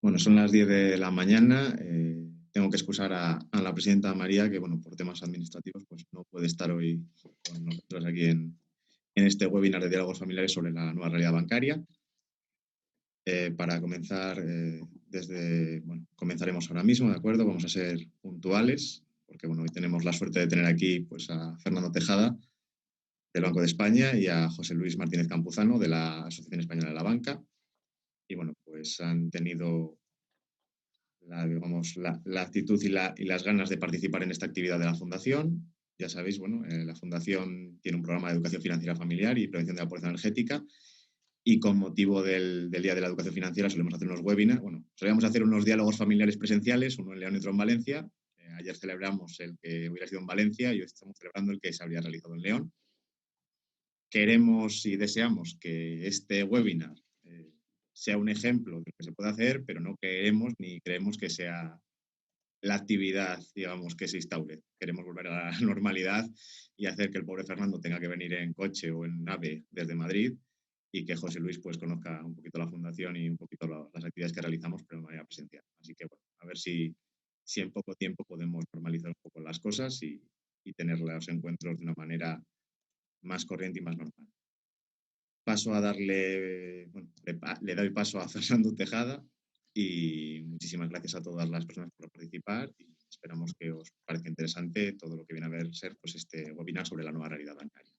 Bueno, son las 10 de la mañana. Tengo que excusar a la presidenta María, que bueno, por temas administrativos, pues no puede estar hoy con nosotros aquí en este webinar de diálogos familiares sobre la nueva realidad bancaria. Para comenzar, comenzaremos ahora mismo, ¿de acuerdo? Vamos a ser puntuales, porque bueno, hoy tenemos la suerte de tener aquí pues, a Fernando Tejada, del Banco de España, y a José Luis Martínez Campuzano, de la Asociación Española de la Banca. Y bueno, pues han tenido la actitud y las ganas de participar en esta actividad de la Fundación. Ya sabéis, bueno, la Fundación tiene un programa de educación financiera familiar y prevención de la pobreza energética, y con motivo del Día de la Educación Financiera solemos hacer unos webinars. Bueno, solíamos hacer unos diálogos familiares presenciales, uno en León y otro en Valencia. Ayer celebramos el que hubiera sido en Valencia y hoy estamos celebrando el que se habría realizado en León. Queremos y deseamos que este webinar sea un ejemplo de lo que se puede hacer, pero no queremos ni creemos que sea la actividad, digamos, que se instaure. Queremos volver a la normalidad y hacer que el pobre Fernando tenga que venir en coche o en nave desde Madrid, y que José Luis pues conozca un poquito la fundación y un poquito las actividades que realizamos, pero de manera presencial. Así que bueno, a ver si en poco tiempo podemos normalizar un poco las cosas y tener los encuentros de una manera más corriente y más normal. Paso a darle, bueno, le doy paso a Fernando Tejada, y muchísimas gracias a todas las personas por participar, y esperamos que os parezca interesante todo lo que viene a ser pues, este webinar sobre la nueva realidad bancaria.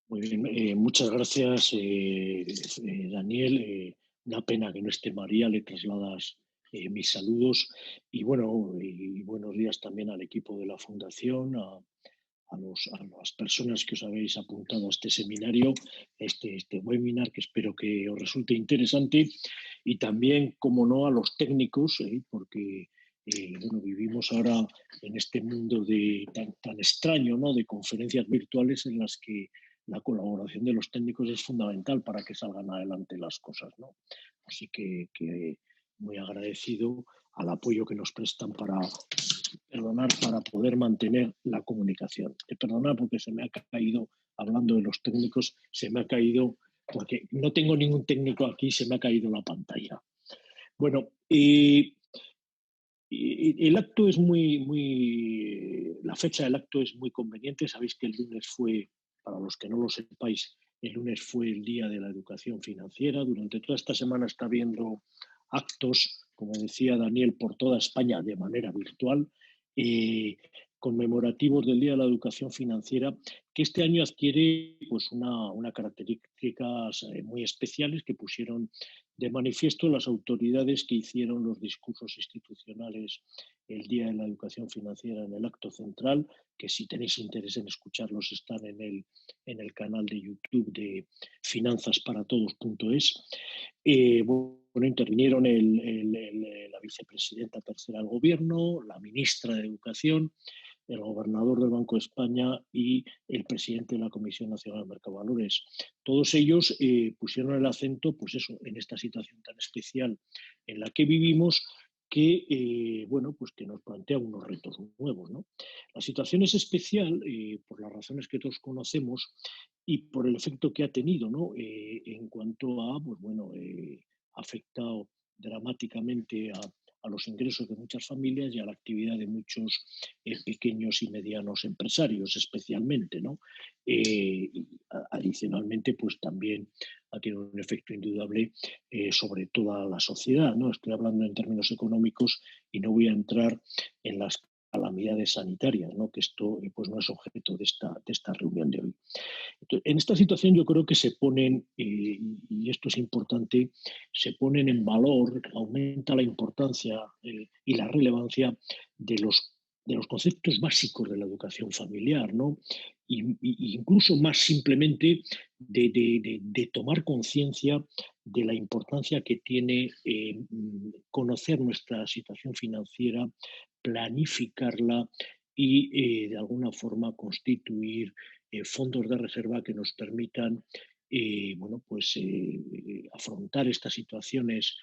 Muy bien, muchas gracias, Daniel. Una pena que no esté María, le trasladas mis saludos y bueno, y buenos días también al equipo de la Fundación, a las personas que os habéis apuntado a este seminario, este webinar, que espero que os resulte interesante, y también, como no, a los técnicos, porque bueno, vivimos ahora en este mundo tan extraño, ¿no?, de conferencias virtuales en las que la colaboración de los técnicos es fundamental para que salgan adelante las cosas, ¿no? Así que muy agradecido al apoyo que nos prestan para poder mantener la comunicación. Perdonar porque se me ha caído, hablando de los técnicos, se me ha caído, porque no tengo ningún técnico aquí, se me ha caído la pantalla. Bueno, el acto es la fecha del acto es muy conveniente. Sabéis que el lunes fue, para los que no lo sepáis, el lunes fue el Día de la Educación Financiera. Durante toda esta semana está habiendo actos, como decía Daniel, por toda España de manera virtual, conmemorativos del Día de la Educación Financiera, que este año adquiere pues una características muy especiales que pusieron de manifiesto las autoridades que hicieron los discursos institucionales el Día de la Educación Financiera en el acto central, que si tenéis interés en escucharlos están en el canal de YouTube de finanzasparatodos.es. Bueno, intervinieron la vicepresidenta tercera del Gobierno, la ministra de Educación, el gobernador del Banco de España y el presidente de la Comisión Nacional de Mercado de Valores. Todos ellos pusieron el acento, pues eso, en esta situación tan especial en la que vivimos, que bueno, pues que nos plantea unos retos nuevos, ¿no? La situación es especial por las razones que todos conocemos y por el efecto que ha tenido, ¿no? En cuanto a, pues bueno, ha afectado dramáticamente a los ingresos de muchas familias y a la actividad de muchos pequeños y medianos empresarios, especialmente, ¿no? Adicionalmente, pues también ha tenido un efecto indudable sobre toda la sociedad, ¿no? Estoy hablando en términos económicos y no voy a entrar en las calamidades sanitarias, ¿no?, que esto pues no es objeto de esta reunión de hoy. Entonces, en esta situación yo creo que se ponen, y esto es importante, se ponen en valor, aumenta la importancia y la relevancia de los conceptos básicos de la educación familiar, ¿no? Y incluso más simplemente de tomar conciencia de la importancia que tiene conocer nuestra situación financiera, planificarla y de alguna forma constituir fondos de reserva que nos permitan bueno, pues, afrontar estas situaciones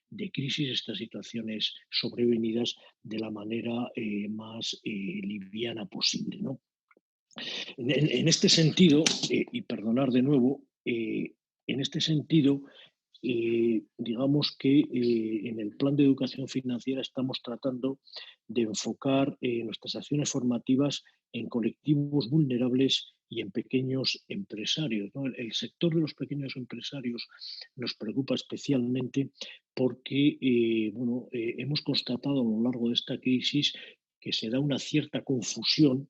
de crisis, estas situaciones sobrevenidas de la manera más liviana posible, ¿no? En este sentido, y perdonar de nuevo, en este sentido digamos que en el plan de educación financiera estamos tratando de enfocar nuestras acciones formativas en colectivos vulnerables y en pequeños empresarios, ¿no? El sector de los pequeños empresarios nos preocupa especialmente porque bueno, hemos constatado a lo largo de esta crisis que se da una cierta confusión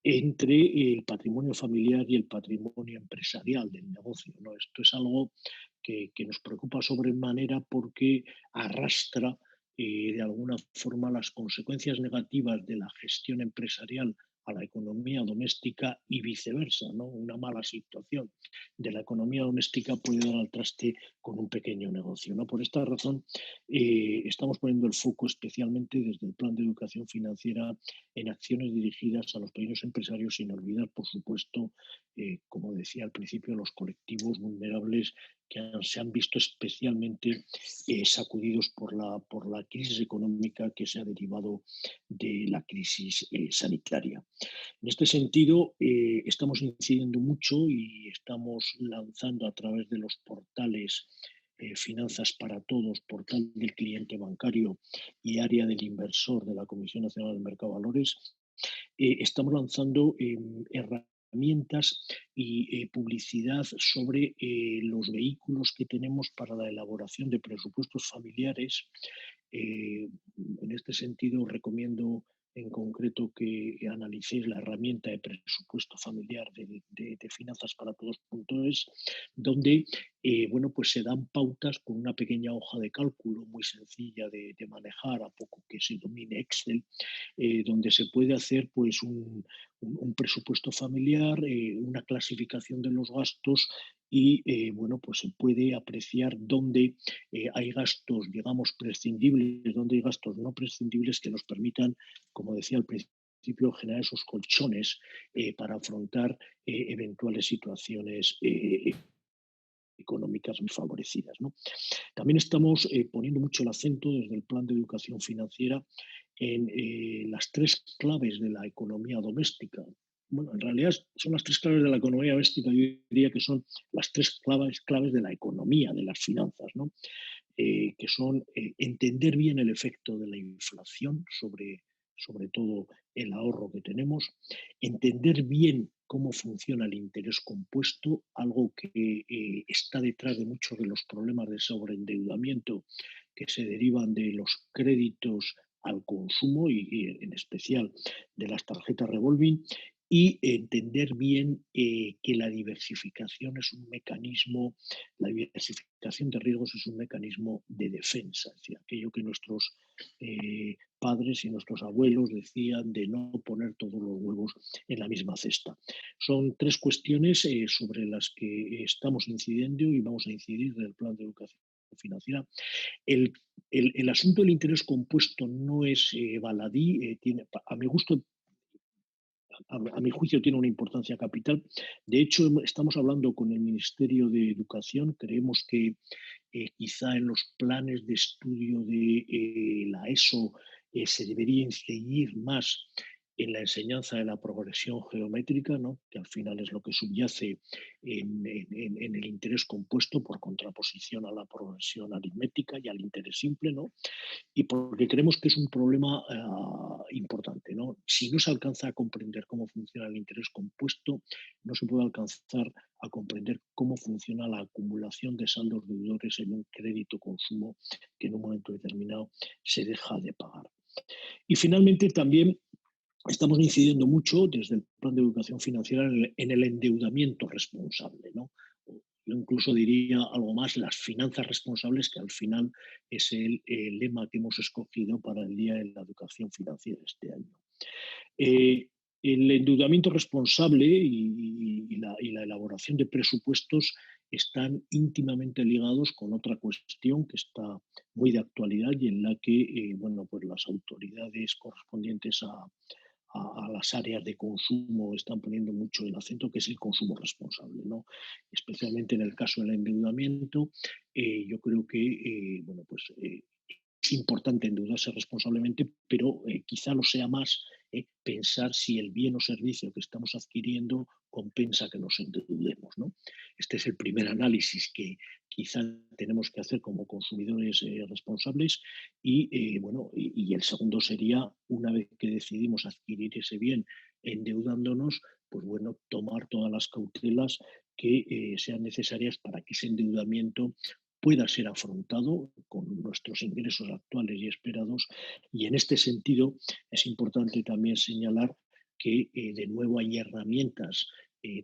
entre el patrimonio familiar y el patrimonio empresarial del negocio, ¿no? Esto es algo que nos preocupa sobremanera porque arrastra de alguna forma las consecuencias negativas de la gestión empresarial a la economía doméstica y viceversa, ¿no? Una mala situación de la economía doméstica puede dar al traste con un pequeño negocio, ¿no? Por esta razón, estamos poniendo el foco especialmente desde el plan de educación financiera en acciones dirigidas a los pequeños empresarios, sin olvidar, por supuesto, como decía al principio, los colectivos vulnerables se han visto especialmente sacudidos por la crisis económica que se ha derivado de la crisis sanitaria. En este sentido, estamos incidiendo mucho y estamos lanzando a través de los portales Finanzas para Todos, portal del cliente bancario y área del inversor de la Comisión Nacional del Mercado de Valores, estamos lanzando herramientas y publicidad sobre los vehículos que tenemos para la elaboración de presupuestos familiares. En este sentido, recomiendo en concreto que analicéis la herramienta de presupuesto familiar de Finanzas para Todos.es, donde bueno, pues se dan pautas con una pequeña hoja de cálculo muy sencilla de manejar, a poco que se domine Excel, donde se puede hacer pues un presupuesto familiar, una clasificación de los gastos y bueno, pues se puede apreciar dónde hay gastos, digamos, prescindibles, dónde hay gastos no prescindibles que nos permitan, como decía al principio, generar esos colchones para afrontar eventuales situaciones económicas muy favorecidas, ¿no? También estamos poniendo mucho el acento desde el plan de educación financiera en las tres claves de la economía doméstica. Bueno, en realidad son las tres claves de la economía doméstica, yo diría que son las tres claves de la economía, de las finanzas, ¿no? Que son entender bien el efecto de la inflación sobre todo el ahorro que tenemos, entender bien cómo funciona el interés compuesto, algo que está detrás de muchos de los problemas de sobreendeudamiento que se derivan de los créditos al consumo y en especial de las tarjetas revolving, y entender bien que la diversificación es un mecanismo, la diversificación de riesgos es un mecanismo de defensa, es decir, aquello que nuestros padres y nuestros abuelos decían de no poner todos los huevos en la misma cesta. Son tres cuestiones sobre las que estamos incidiendo y vamos a incidir en el plan de educación financiera. El asunto del interés compuesto no es baladí, a mi gusto, a mi juicio, tiene una importancia capital. De hecho, estamos hablando con el Ministerio de Educación. Creemos que quizá en los planes de estudio de la ESO se debería incidir más en la enseñanza de la progresión geométrica, ¿no? Que al final es lo que subyace en el interés compuesto por contraposición a la progresión aritmética y al interés simple, ¿no? Y porque creemos que es un problema importante, ¿no? Si no se alcanza a comprender cómo funciona el interés compuesto, no se puede alcanzar a comprender cómo funciona la acumulación de saldos deudores en un crédito consumo que en un momento determinado se deja de pagar. Y finalmente también estamos incidiendo mucho desde el plan de educación financiera en el endeudamiento responsable, ¿no? Yo incluso diría algo más, las finanzas responsables, que al final es el lema que hemos escogido para el Día de la Educación Financiera este año. Eh, el endeudamiento responsable y la elaboración de presupuestos están íntimamente ligados con otra cuestión que está muy de actualidad y en la que bueno, pues las autoridades correspondientes a las áreas de consumo están poniendo mucho el acento, que es el consumo responsable, ¿no? Especialmente en el caso del endeudamiento, yo creo que bueno, pues, es importante endeudarse responsablemente, pero quizá lo sea más pensar si el bien o servicio que estamos adquiriendo compensa que nos endeudemos, ¿no? Este es el primer análisis que quizá tenemos que hacer como consumidores responsables y el segundo sería, una vez que decidimos adquirir ese bien endeudándonos, pues bueno, tomar todas las cautelas que sean necesarias para que ese endeudamiento pueda ser afrontado con nuestros ingresos actuales y esperados. Y en este sentido es importante también señalar que de nuevo hay herramientas,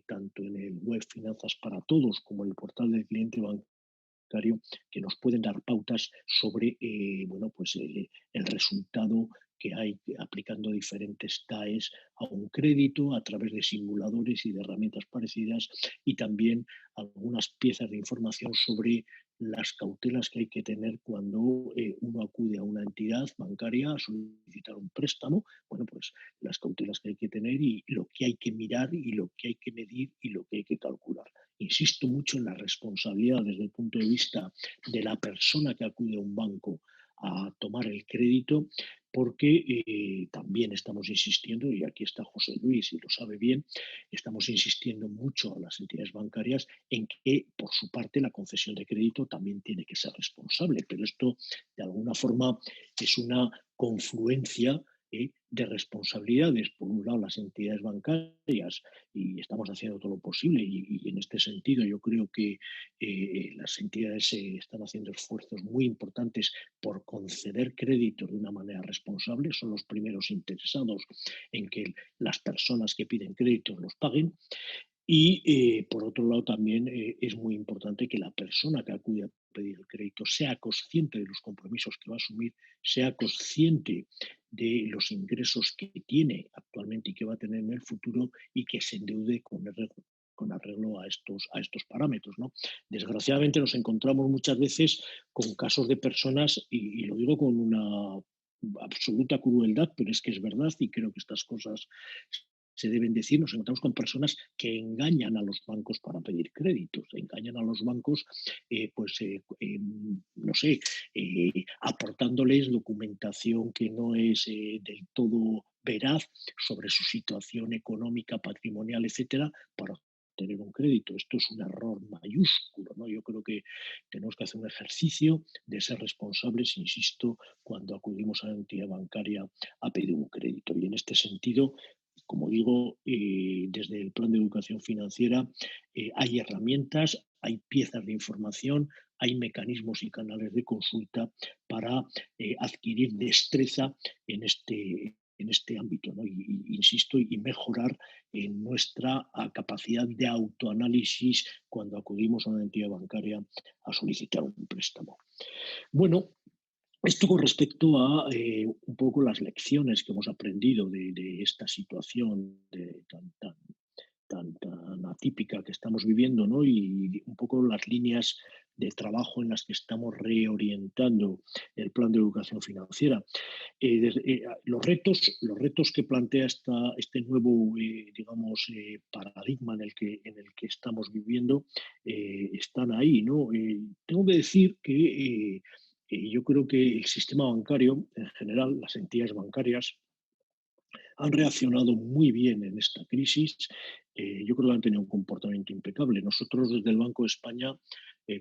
tanto en el web Finanzas para Todos como en el portal del cliente bancario, que nos pueden dar pautas sobre el resultado que hay aplicando diferentes TAEs a un crédito a través de simuladores y de herramientas parecidas, y también algunas piezas de información sobre las cautelas que hay que tener cuando uno acude a una entidad bancaria a solicitar un préstamo. Bueno, pues las cautelas que hay que tener y lo que hay que mirar y lo que hay que medir y lo que hay que calcular. Insisto mucho en la responsabilidad desde el punto de vista de la persona que acude a un banco a tomar el crédito, porque también estamos insistiendo, y aquí está José Luis y lo sabe bien, estamos insistiendo mucho a las entidades bancarias en que, por su parte, la concesión de crédito también tiene que ser responsable, pero esto, de alguna forma, es una confluencia de responsabilidades. Por un lado, las entidades bancarias, y estamos haciendo todo lo posible, y en este sentido yo creo que las entidades están haciendo esfuerzos muy importantes por conceder créditos de una manera responsable, son los primeros interesados en que las personas que piden créditos los paguen. Y por otro lado también es muy importante que la persona que acude a pedir el crédito sea consciente de los compromisos que va a asumir, sea consciente de los ingresos que tiene actualmente y que va a tener en el futuro, y que se endeude con arreglo a estos parámetros, ¿no? Desgraciadamente nos encontramos muchas veces con casos de personas, y lo digo con una absoluta crueldad, pero es que es verdad y creo que estas cosas se deben decir. Nos encontramos con personas que engañan a los bancos para pedir créditos, engañan a los bancos, no sé, aportándoles documentación que no es del todo veraz sobre su situación económica, patrimonial, etcétera, para tener un crédito. Esto es un error mayúsculo, ¿no? Yo creo que tenemos que hacer un ejercicio de ser responsables, insisto, cuando acudimos a la entidad bancaria a pedir un crédito. Y en este sentido, como digo, desde el plan de educación financiera hay herramientas, hay piezas de información, hay mecanismos y canales de consulta para adquirir destreza en este ámbito, ¿no? Insisto, y mejorar en nuestra capacidad de autoanálisis cuando acudimos a una entidad bancaria a solicitar un préstamo. Bueno, esto con respecto a un poco las lecciones que hemos aprendido de esta situación tan atípica que estamos viviendo, ¿no? Y un poco las líneas de trabajo en las que estamos reorientando el plan de educación financiera. Los retos que plantea este nuevo, paradigma en el que estamos viviendo están ahí, ¿no? Tengo que decir que yo creo que el sistema bancario, en general, las entidades bancarias, han reaccionado muy bien en esta crisis. Yo creo que han tenido un comportamiento impecable. Nosotros desde el Banco de España,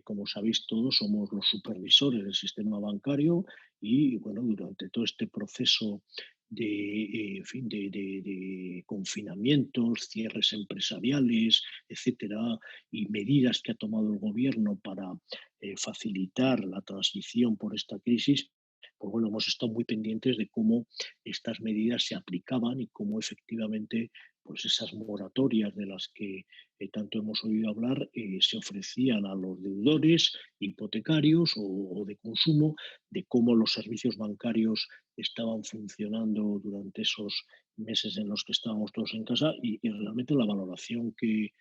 como sabéis todos, somos los supervisores del sistema bancario y bueno, durante todo este proceso de confinamientos, cierres empresariales, etcétera, y medidas que ha tomado el gobierno para facilitar la transición por esta crisis, pues bueno, hemos estado muy pendientes de cómo estas medidas se aplicaban y cómo efectivamente pues esas moratorias de las que tanto hemos oído hablar se ofrecían a los deudores hipotecarios o de consumo, de cómo los servicios bancarios estaban funcionando durante esos meses en los que estábamos todos en casa, y realmente la valoración que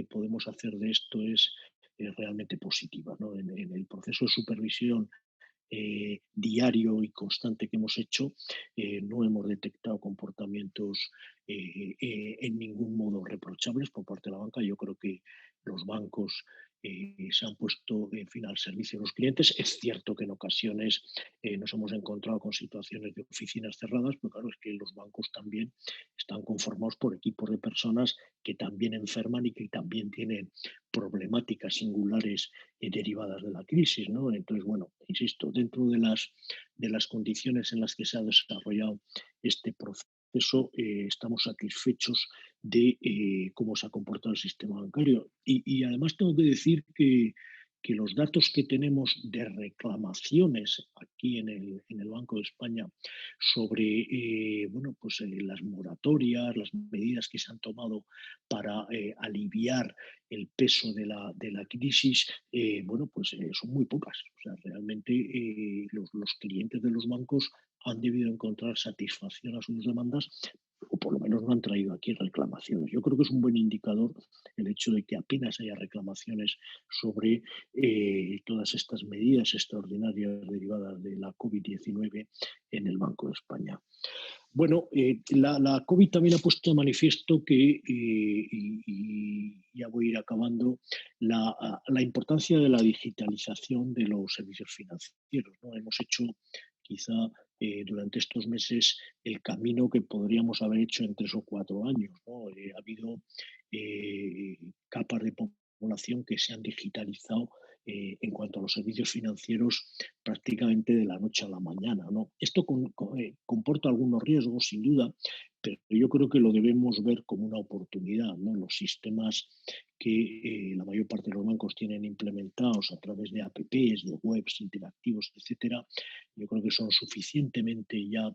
podemos hacer de esto es realmente positiva, ¿no? En el proceso de supervisión diario y constante que hemos hecho, no hemos detectado comportamientos en ningún modo reprochables por parte de la banca. Yo creo que los bancos se han puesto, en fin, al servicio de los clientes. Es cierto que en ocasiones nos hemos encontrado con situaciones de oficinas cerradas, pero claro, es que los bancos también están conformados por equipos de personas que también enferman y que también tienen problemáticas singulares derivadas de la crisis, ¿no? Entonces, bueno, insisto, dentro de las condiciones en las que se ha desarrollado este proceso, estamos satisfechos de cómo se ha comportado el sistema bancario. Y además tengo que decir que los datos que tenemos de reclamaciones aquí en el Banco de España sobre bueno, pues, las moratorias, las medidas que se han tomado para aliviar el peso de la crisis, bueno, pues son muy pocas. O sea, realmente los clientes de los bancos han debido encontrar satisfacción a sus demandas o por lo menos no han traído aquí reclamaciones. Yo creo que es un buen indicador el hecho de que apenas haya reclamaciones sobre todas estas medidas extraordinarias derivadas de la COVID-19 en el Banco de España. Bueno, la COVID también ha puesto de manifiesto que, y ya voy a ir acabando, la importancia de la digitalización de los servicios financieros, ¿no? Hemos hecho quizá durante estos meses el camino que podríamos haber hecho en 3 o 4 años, ¿no? Ha habido capas de población que se han digitalizado en cuanto a los servicios financieros prácticamente de la noche a la mañana, ¿no? Esto comporta algunos riesgos, sin duda, pero yo creo que lo debemos ver como una oportunidad, ¿no? Los sistemas que la mayor parte de los bancos tienen implementados a través de apps, de webs interactivos, etcétera, yo creo que son suficientemente ya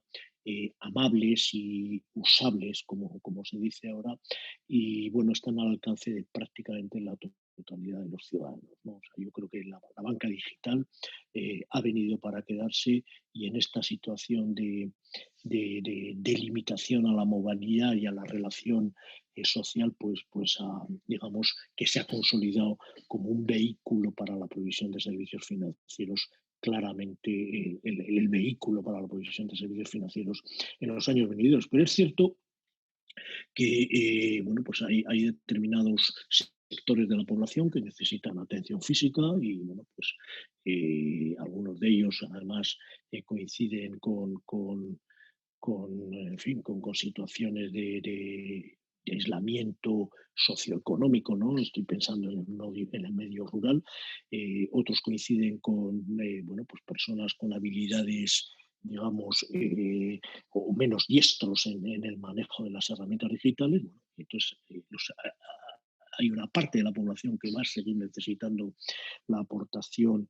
amables y usables, como se dice ahora, y bueno, están al alcance de prácticamente la totalidad de los ciudadanos, ¿no? O sea, yo creo que la banca digital ha venido para quedarse y en esta situación de limitación a la movilidad y a la relación social, digamos que se ha consolidado como un vehículo para la provisión de servicios financieros claramente el vehículo para la provisión de servicios financieros en los años venideros. Pero es cierto que bueno, pues hay determinados sectores de la población que necesitan atención física y bueno, pues algunos de ellos además coinciden en fin, con situaciones de aislamiento socioeconómico, ¿no? Estoy pensando en el medio rural. Otros coinciden con bueno, pues personas con habilidades, digamos, o menos diestros en el manejo de las herramientas digitales. Bueno, entonces, hay una parte de la población que va a seguir necesitando la aportación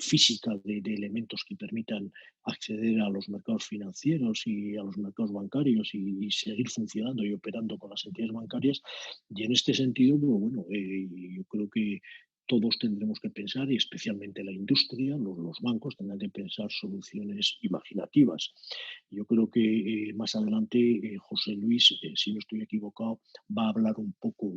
física de elementos que permitan acceder a los mercados financieros y a los mercados bancarios y seguir funcionando y operando con las entidades bancarias. Y en este sentido, pues, bueno, yo creo que todos tendremos que pensar, y especialmente la industria, los bancos tendrán que pensar soluciones imaginativas. Yo creo que más adelante José Luis, si no estoy equivocado, va a hablar un poco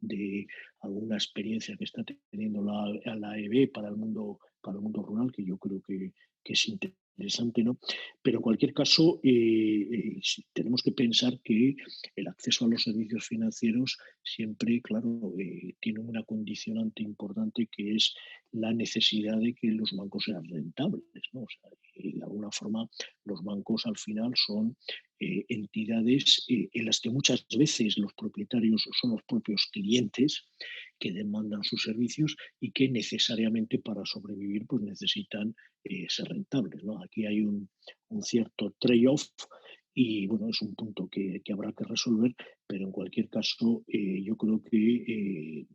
de alguna experiencia que está teniendo la AEB para el mundo rural, que yo creo que es interesante, ¿no? Pero en cualquier caso, sí, tenemos que pensar que el acceso a los servicios financieros siempre, claro, tiene una condicionante importante que es la necesidad de que los bancos sean rentables, ¿no? O sea, de alguna forma, los bancos al final son entidades en las que muchas veces los propietarios son los propios clientes que demandan sus servicios y que necesariamente para sobrevivir pues necesitan ser rentables, ¿no? Aquí hay un cierto trade-off y bueno, es un punto que habrá que resolver, pero en cualquier caso yo creo que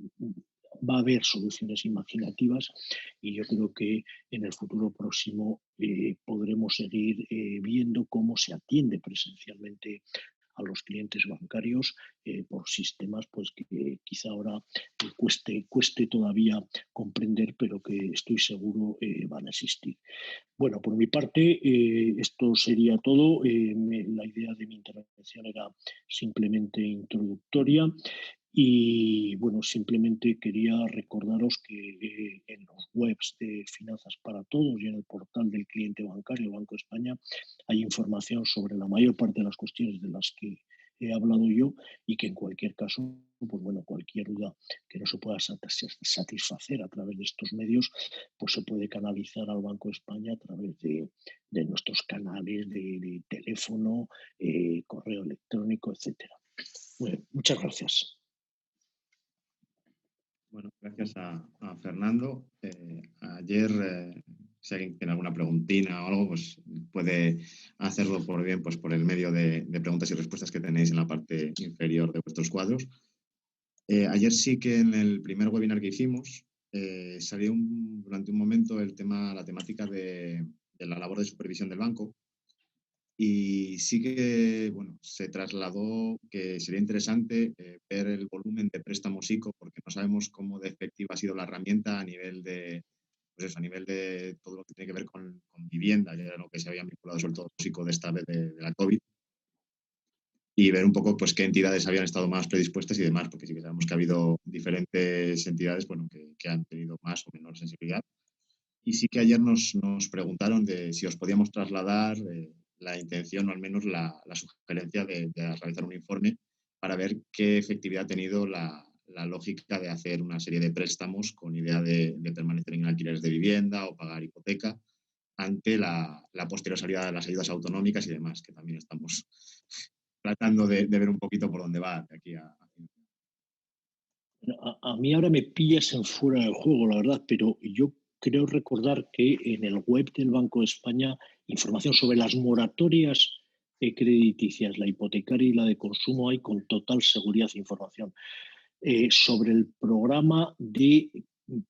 va a haber soluciones imaginativas y yo creo que en el futuro próximo podremos seguir viendo cómo se atiende presencialmente a los clientes bancarios por sistemas pues que quizá ahora cueste todavía comprender, pero que estoy seguro van a existir. Bueno, por mi parte, esto sería todo. La idea de mi intervención era simplemente introductoria y, bueno, simplemente quería recordaros que en los webs de Finanzas para Todos y en el portal del cliente bancario Banco de España hay información sobre la mayor parte de las cuestiones de las que he hablado yo, y que en cualquier caso, pues bueno, cualquier duda que no se pueda satisfacer a través de estos medios, pues se puede canalizar al Banco de España a través de nuestros canales de teléfono, correo electrónico, etcétera. Bueno, muchas gracias. Bueno, gracias a Fernando. Ayer, si alguien tiene alguna preguntina o algo, pues puede hacerlo por bien, pues por el medio de preguntas y respuestas que tenéis en la parte inferior de vuestros cuadros. Ayer sí que en el primer webinar que hicimos salió durante un momento la temática de la labor de supervisión del banco. Y sí que, bueno, se trasladó que sería interesante ver el volumen de préstamos ICO, porque no sabemos cómo de efectiva ha sido la herramienta a nivel de, pues eso, a nivel de todo lo que tiene que ver con vivienda, que era lo que se habían vinculado sobre todo los ICO de esta vez de la COVID, y ver un poco pues qué entidades habían estado más predispuestas y demás, porque sí que sabemos que ha habido diferentes entidades, bueno, que han tenido más o menor sensibilidad. Y sí que ayer nos preguntaron de si os podíamos trasladar la intención o al menos la sugerencia de realizar un informe para ver qué efectividad ha tenido la lógica de hacer una serie de préstamos con idea de permanecer en alquileres de vivienda o pagar hipoteca ante la posterior salida de las ayudas autonómicas y demás, que también estamos tratando de ver un poquito por dónde va de aquí a A mí ahora me pillas en fuera del juego, la verdad, pero yo creo recordar que en el web del Banco de España, información sobre las moratorias crediticias, la hipotecaria y la de consumo, hay con total seguridad información. Sobre el programa de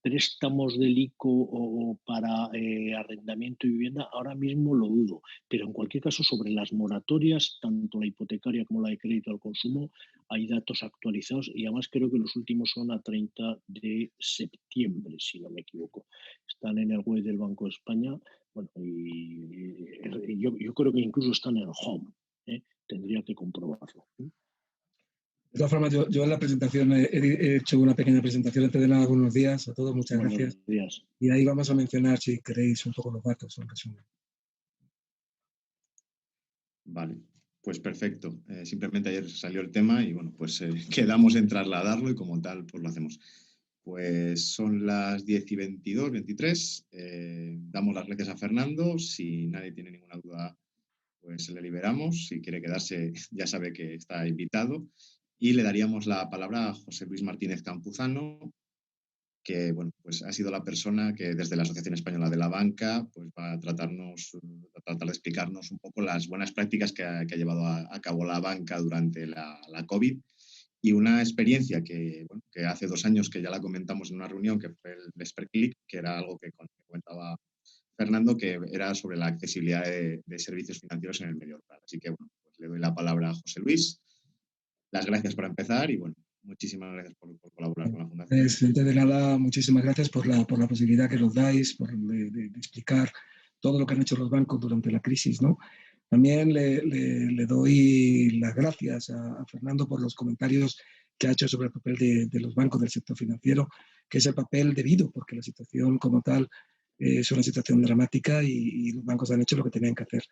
préstamos del ICO o para arrendamiento y vivienda, ahora mismo lo dudo, pero en cualquier caso sobre las moratorias, tanto la hipotecaria como la de crédito al consumo, hay datos actualizados y además creo que los últimos son a 30 de septiembre, si no me equivoco. Están en el web del Banco de España, bueno, y yo creo que incluso están en el home, tendría que comprobarlo. De todas formas, yo en la presentación he hecho una pequeña presentación antes de nada. Buenos días a todos, muchas gracias. Buenos días. Y ahí vamos a mencionar, si queréis, un poco los datos, en resumen. Vale, pues perfecto. Simplemente ayer salió el tema y bueno, pues quedamos en trasladarlo y como tal, pues lo hacemos. Pues son las 10:22, 23. Damos las gracias a Fernando. Si nadie tiene ninguna duda, pues le liberamos. Si quiere quedarse, ya sabe que está invitado. Y le daríamos la palabra a José Luis Martínez Campuzano, que bueno, pues ha sido la persona que desde la Asociación Española de la Banca pues va a tratar de explicarnos un poco las buenas prácticas que ha llevado a cabo la banca durante la COVID y una experiencia que, bueno, que hace 2 años que ya la comentamos en una reunión, que fue el Desperclick, que era algo que comentaba Fernando, que era sobre la accesibilidad de servicios financieros en el medio rural. Así que bueno, pues le doy la palabra a José Luis. Las gracias por empezar y bueno, muchísimas gracias por colaborar con la Fundación. Antes de nada, muchísimas gracias por la posibilidad que nos dais de explicar todo lo que han hecho los bancos durante la crisis, ¿no? También le doy las gracias a Fernando por los comentarios que ha hecho sobre el papel de los bancos del sector financiero, que es el papel debido, porque la situación como tal es una situación dramática y los bancos han hecho lo que tenían que hacer.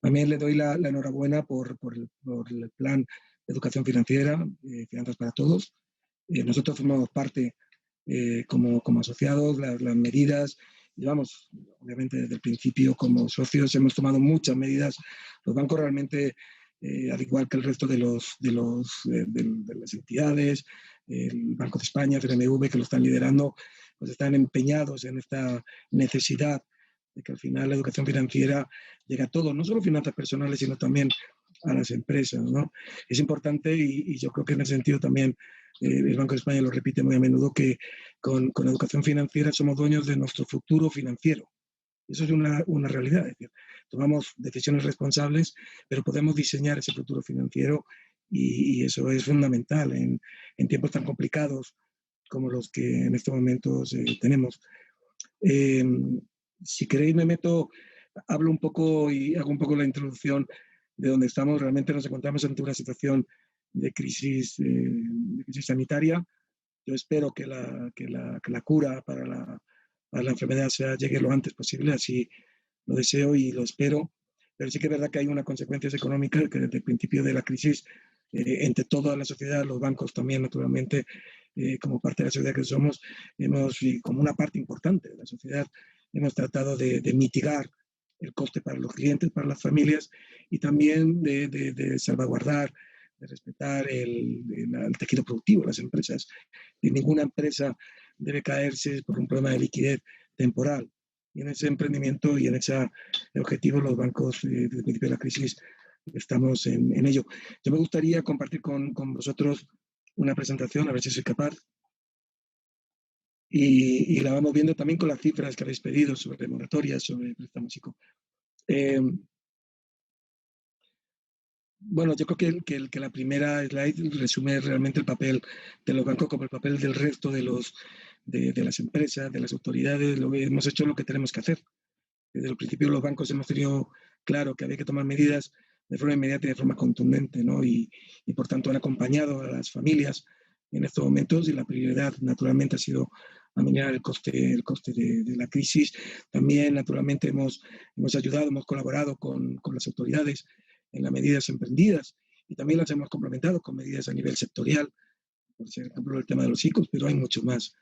También le doy la enhorabuena por el plan de educación financiera, Finanzas para Todos. Nosotros formamos parte como asociados, las medidas, llevamos, obviamente desde el principio como socios hemos tomado muchas medidas. Los bancos realmente, al igual que el resto de las entidades, el Banco de España, CNMV, que lo están liderando, pues están empeñados en esta necesidad de que al final la educación financiera llegue a todos, no solo finanzas personales, sino también a las empresas, ¿no? Es importante y yo creo que en ese sentido también el Banco de España lo repite muy a menudo, que con educación financiera somos dueños de nuestro futuro financiero. Eso es una realidad. Es decir, tomamos decisiones responsables, pero podemos diseñar ese futuro financiero y eso es fundamental en tiempos tan complicados como los que en estos momentos tenemos. Si queréis hablo un poco y hago un poco la introducción de donde estamos. Realmente nos encontramos ante una situación de crisis sanitaria. Yo espero que la cura para la enfermedad llegue lo antes posible, así lo deseo y lo espero. Pero sí que es verdad que hay unas consecuencias económicas que desde el principio de la crisis entre toda la sociedad, los bancos también, naturalmente, como parte de la sociedad que somos, y como una parte importante de la sociedad, hemos tratado de mitigar el coste para los clientes, para las familias, y también de salvaguardar, de respetar el tejido productivo de las empresas. Y ninguna empresa debe caerse por un problema de liquidez temporal. Y en ese emprendimiento y en ese objetivo los bancos, desde el principio de la crisis, estamos en ello. Yo me gustaría compartir con vosotros una presentación, a ver si soy capaz. Y la vamos viendo también con las cifras que habéis pedido sobre moratorias, sobre préstamos. Bueno, yo creo que la primera slide resume realmente el papel de los bancos como el papel del resto de las empresas, de las autoridades. Hemos hecho lo que tenemos que hacer. Desde el principio los bancos hemos tenido claro que había que tomar medidas de forma inmediata y de forma contundente, ¿no? Y por tanto han acompañado a las familias en estos momentos, y la prioridad naturalmente ha sido aminorar el coste de la crisis. También naturalmente hemos ayudado, hemos colaborado con las autoridades en las medidas emprendidas, y también las hemos complementado con medidas a nivel sectorial, por ejemplo el tema de los ICOs, pero hay mucho más.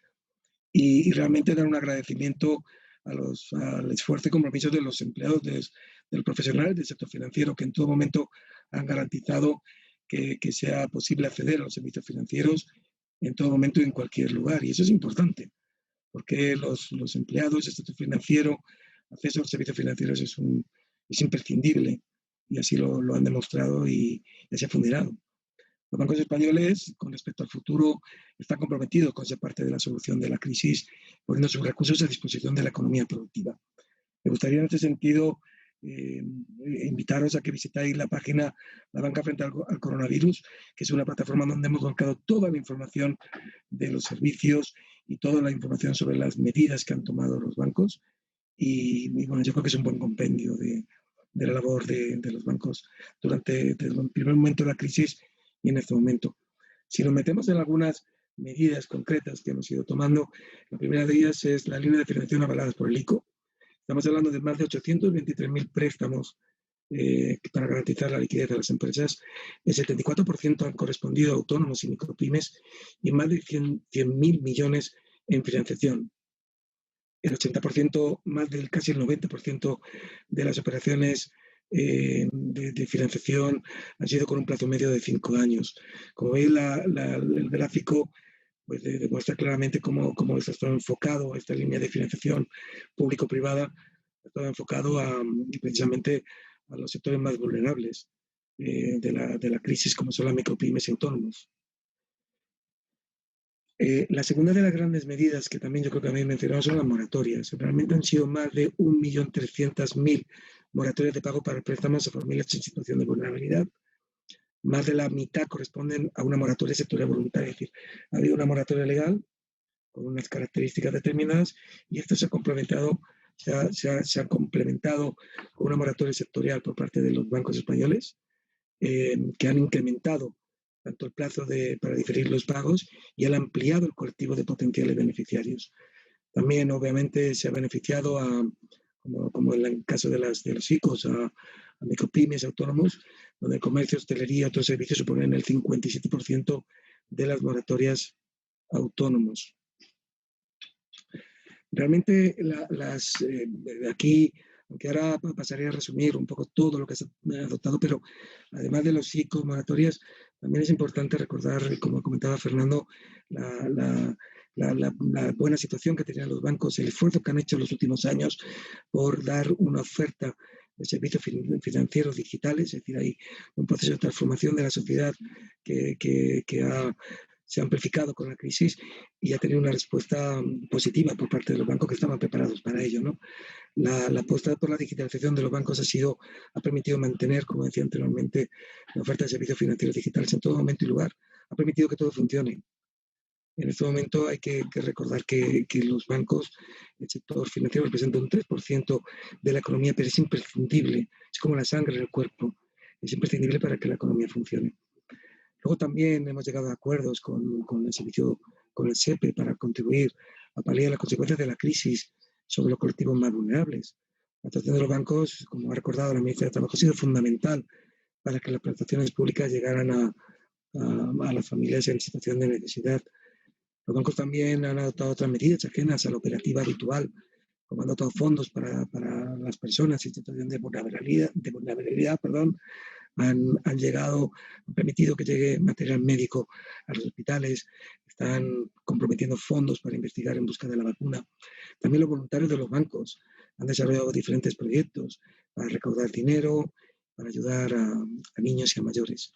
Y realmente dar un agradecimiento al esfuerzo y compromiso de los empleados, de los profesionales del sector financiero, que en todo momento han garantizado que sea posible acceder a los servicios financieros en todo momento y en cualquier lugar. Y eso es importante, porque los empleados del sector financiero, acceso a los servicios financieros es imprescindible, y así lo han demostrado y se ha funcionado. Los bancos españoles, con respecto al futuro, están comprometidos con ser parte de la solución de la crisis, poniendo sus recursos a disposición de la economía productiva. Me gustaría en este sentido invitaros a que visitáis la página La Banca Frente al Coronavirus, que es una plataforma donde hemos volcado toda la información de los servicios y toda la información sobre las medidas que han tomado los bancos. Y bueno, yo creo que es un buen compendio de la labor de los bancos desde el primer momento de la crisis y en este momento. Si nos metemos en algunas medidas concretas que hemos ido tomando, la primera de ellas es la línea de financiación avaladas por el ICO. Estamos hablando de más de 823.000 préstamos para garantizar la liquidez de las empresas. El 74% han correspondido a autónomos y micropymes, y más de 100.000 millones en financiación. El 80%, casi el 90% de las operaciones de financiación han sido con un plazo medio de 5 años. Como veis, el gráfico pues, demuestra claramente cómo está enfocado esta línea de financiación público-privada, está enfocado precisamente a los sectores más vulnerables de la crisis, como son las micropymes y autónomos. La segunda de las grandes medidas que también yo creo que habéis mencionado son las moratorias. Realmente han sido más de 1.300.000 moratorias de pago para préstamos a familias en situación de vulnerabilidad. Más de la mitad corresponden a una moratoria sectorial voluntaria, es decir, ha habido una moratoria legal con unas características determinadas, y esto se ha complementado con una moratoria sectorial por parte de los bancos españoles, que han incrementado tanto el plazo para diferir los pagos y han ampliado el colectivo de potenciales beneficiarios. También, obviamente, se ha beneficiado, como en el caso de los ICOs, a micropymes, autónomos, donde el comercio, hostelería y otros servicios suponen el 57% de las moratorias autónomos. Realmente, aquí, aunque ahora pasaré a resumir un poco todo lo que se ha adoptado, pero además de los ICOs, moratorias, también es importante recordar, como comentaba Fernando, la buena situación que tenían los bancos, el esfuerzo que han hecho en los últimos años por dar una oferta de servicios financieros digitales. Es decir, hay un proceso de transformación de la sociedad que se ha amplificado con la crisis y ha tenido una respuesta positiva por parte de los bancos, que estaban preparados para ello, ¿no? La apuesta por la digitalización de los bancos ha permitido mantener, como decía anteriormente, la oferta de servicios financieros digitales en todo momento y lugar. Ha permitido que todo funcione. En este momento hay que recordar que los bancos, el sector financiero, representa un 3% de la economía, pero es imprescindible, es como la sangre en el cuerpo, es imprescindible para que la economía funcione. Luego también hemos llegado a acuerdos con el servicio, con el SEPE, para contribuir a paliar las consecuencias de la crisis sobre los colectivos más vulnerables. La actuación de los bancos, como ha recordado la ministra de Trabajo, ha sido fundamental para que las prestaciones públicas llegaran a a las familias en situación de necesidad. Los bancos también han adoptado otras medidas ajenas a la operativa habitual, como han dotado fondos para las personas en situación de vulnerabilidad, han permitido que llegue material médico a los hospitales, están comprometiendo fondos para investigar en busca de la vacuna. También los voluntarios de los bancos han desarrollado diferentes proyectos para recaudar dinero, para ayudar a niños y a mayores.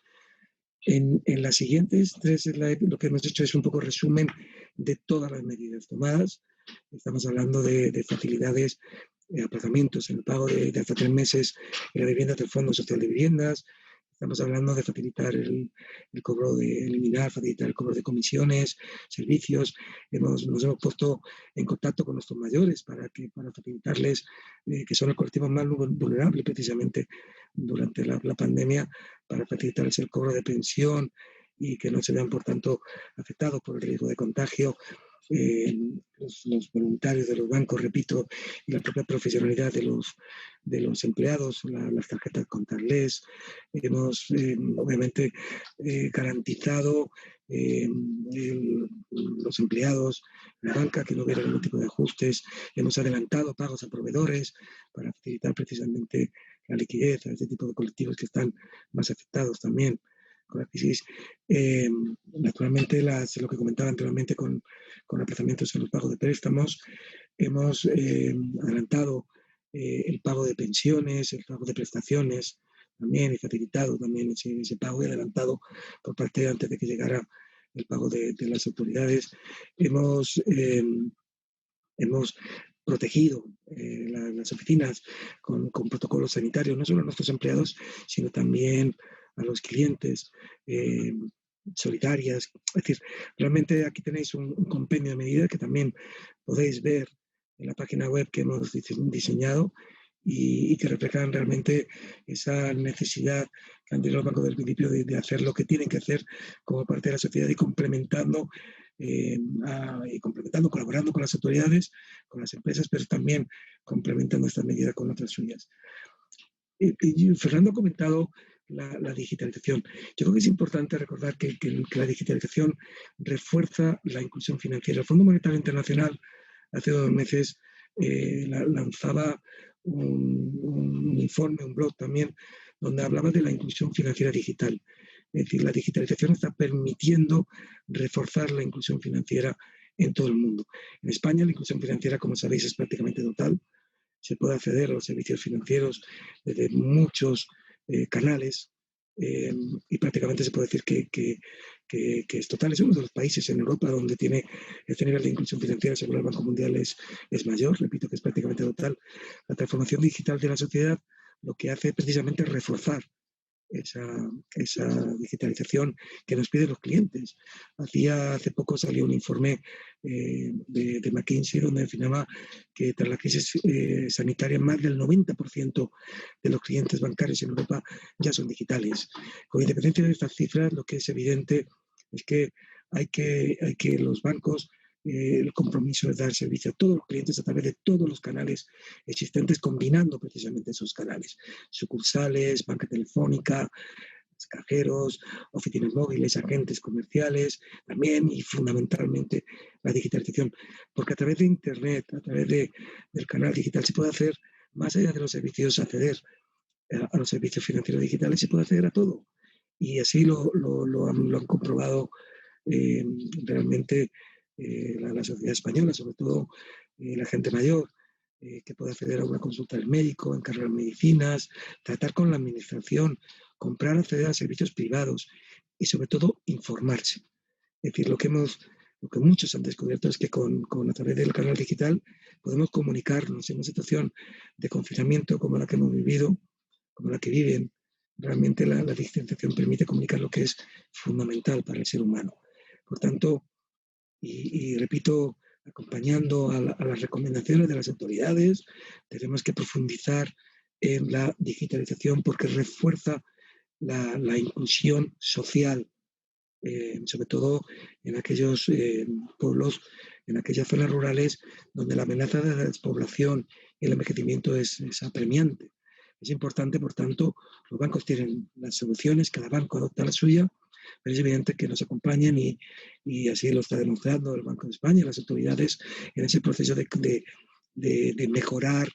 En las siguientes 3 slides lo que hemos hecho es un poco resumen de todas las medidas tomadas. Estamos hablando de facilidades, aplazamientos en el pago de hasta 3 meses en la vivienda del Fondo Social de Viviendas. Estamos hablando de facilitar el cobro facilitar el cobro de comisiones, servicios. Nos hemos puesto en contacto con nuestros mayores para facilitarles, que son el colectivo más vulnerable precisamente durante la pandemia, para facilitarles el cobro de pensión y que no se vean, por tanto, afectados por el riesgo de contagio. Los voluntarios de los bancos, repito, y la propia profesionalidad de los empleados, las tarjetas contarles. Hemos, obviamente, garantizado los empleados, la banca, que no hubiera ningún tipo de ajustes. Hemos adelantado pagos a proveedores para facilitar precisamente la liquidez a este tipo de colectivos que están más afectados también con la crisis. Naturalmente, lo que comentaba anteriormente con aplazamientos en los pagos de préstamos, hemos adelantado el pago de pensiones, el pago de prestaciones también, y facilitado también ese pago y adelantado por parte antes de que llegara el pago de las autoridades. Hemos protegido las oficinas con protocolos sanitarios, no solo a nuestros empleados, sino también a los clientes, solidarias. Es decir, realmente aquí tenéis un compendio de medidas que también podéis ver en la página web que hemos diseñado y que reflejan realmente esa necesidad que han tenido los bancos del principio de hacer lo que tienen que hacer como parte de la sociedad y complementando, colaborando con las autoridades, con las empresas, pero también complementando esta medida con otras suyas. Y Fernando ha comentado la digitalización. Yo creo que es importante recordar que la digitalización refuerza la inclusión financiera. El Fondo Monetario Internacional hace 2 meses lanzaba un informe, un blog también, donde hablaba de la inclusión financiera digital. Es decir, la digitalización está permitiendo reforzar la inclusión financiera en todo el mundo. En España la inclusión financiera, como sabéis, es prácticamente total. Se puede acceder a los servicios financieros desde muchos canales y prácticamente se puede decir que es total. Es uno de los países en Europa donde tiene este nivel de inclusión financiera, según el Banco Mundial, es mayor. Repito que es prácticamente total. La transformación digital de la sociedad lo que hace precisamente es reforzar esa digitalización que nos piden los clientes. Hace poco salió un informe de McKinsey donde afirmaba que tras la crisis sanitaria más del 90% de los clientes bancarios en Europa ya son digitales. Con independencia de estas cifras, lo que es evidente es que hay que los bancos, el compromiso es dar servicio a todos los clientes a través de todos los canales existentes, combinando precisamente esos canales, sucursales, banca telefónica, cajeros, oficinas móviles, agentes comerciales, también y fundamentalmente la digitalización, porque a través de Internet, a través del canal digital se puede hacer, más allá de los servicios, acceder a los servicios financieros digitales, se puede acceder a todo. Y así lo han comprobado realmente la sociedad española, sobre todo la gente mayor, que puede acceder a una consulta del médico, encargar medicinas, tratar con la administración, comprar, acceder a servicios privados y sobre todo informarse. Es decir, lo que muchos han descubierto es que a través del canal digital podemos comunicarnos en una situación de confinamiento como la que hemos vivido, como la que viven. Realmente la digitalización permite comunicar lo que es fundamental para el ser humano. Por tanto, y repito, acompañando a las recomendaciones de las autoridades, tenemos que profundizar en la digitalización porque refuerza la inclusión social, sobre todo en aquellos pueblos, en aquellas zonas rurales donde la amenaza de la despoblación y el envejecimiento es apremiante. Es importante, por tanto, los bancos tienen las soluciones, cada banco adopta la suya, pero es evidente que nos acompañen y así lo está demostrando el Banco de España y las autoridades en ese proceso de mejorar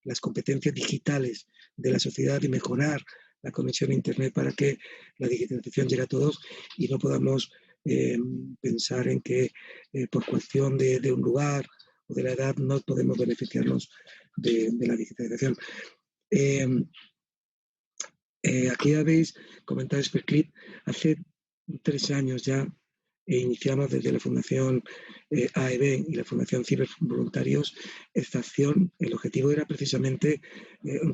las competencias digitales de la sociedad y mejorar la conexión a Internet para que la digitalización llegue a todos y no podamos pensar en que por cuestión de un lugar o de la edad no podemos beneficiarnos de la digitalización. Aquí habéis comentado Sperclip. Hace 3 años ya iniciamos desde la Fundación AEB y la Fundación Cibervoluntarios esta acción. El objetivo era precisamente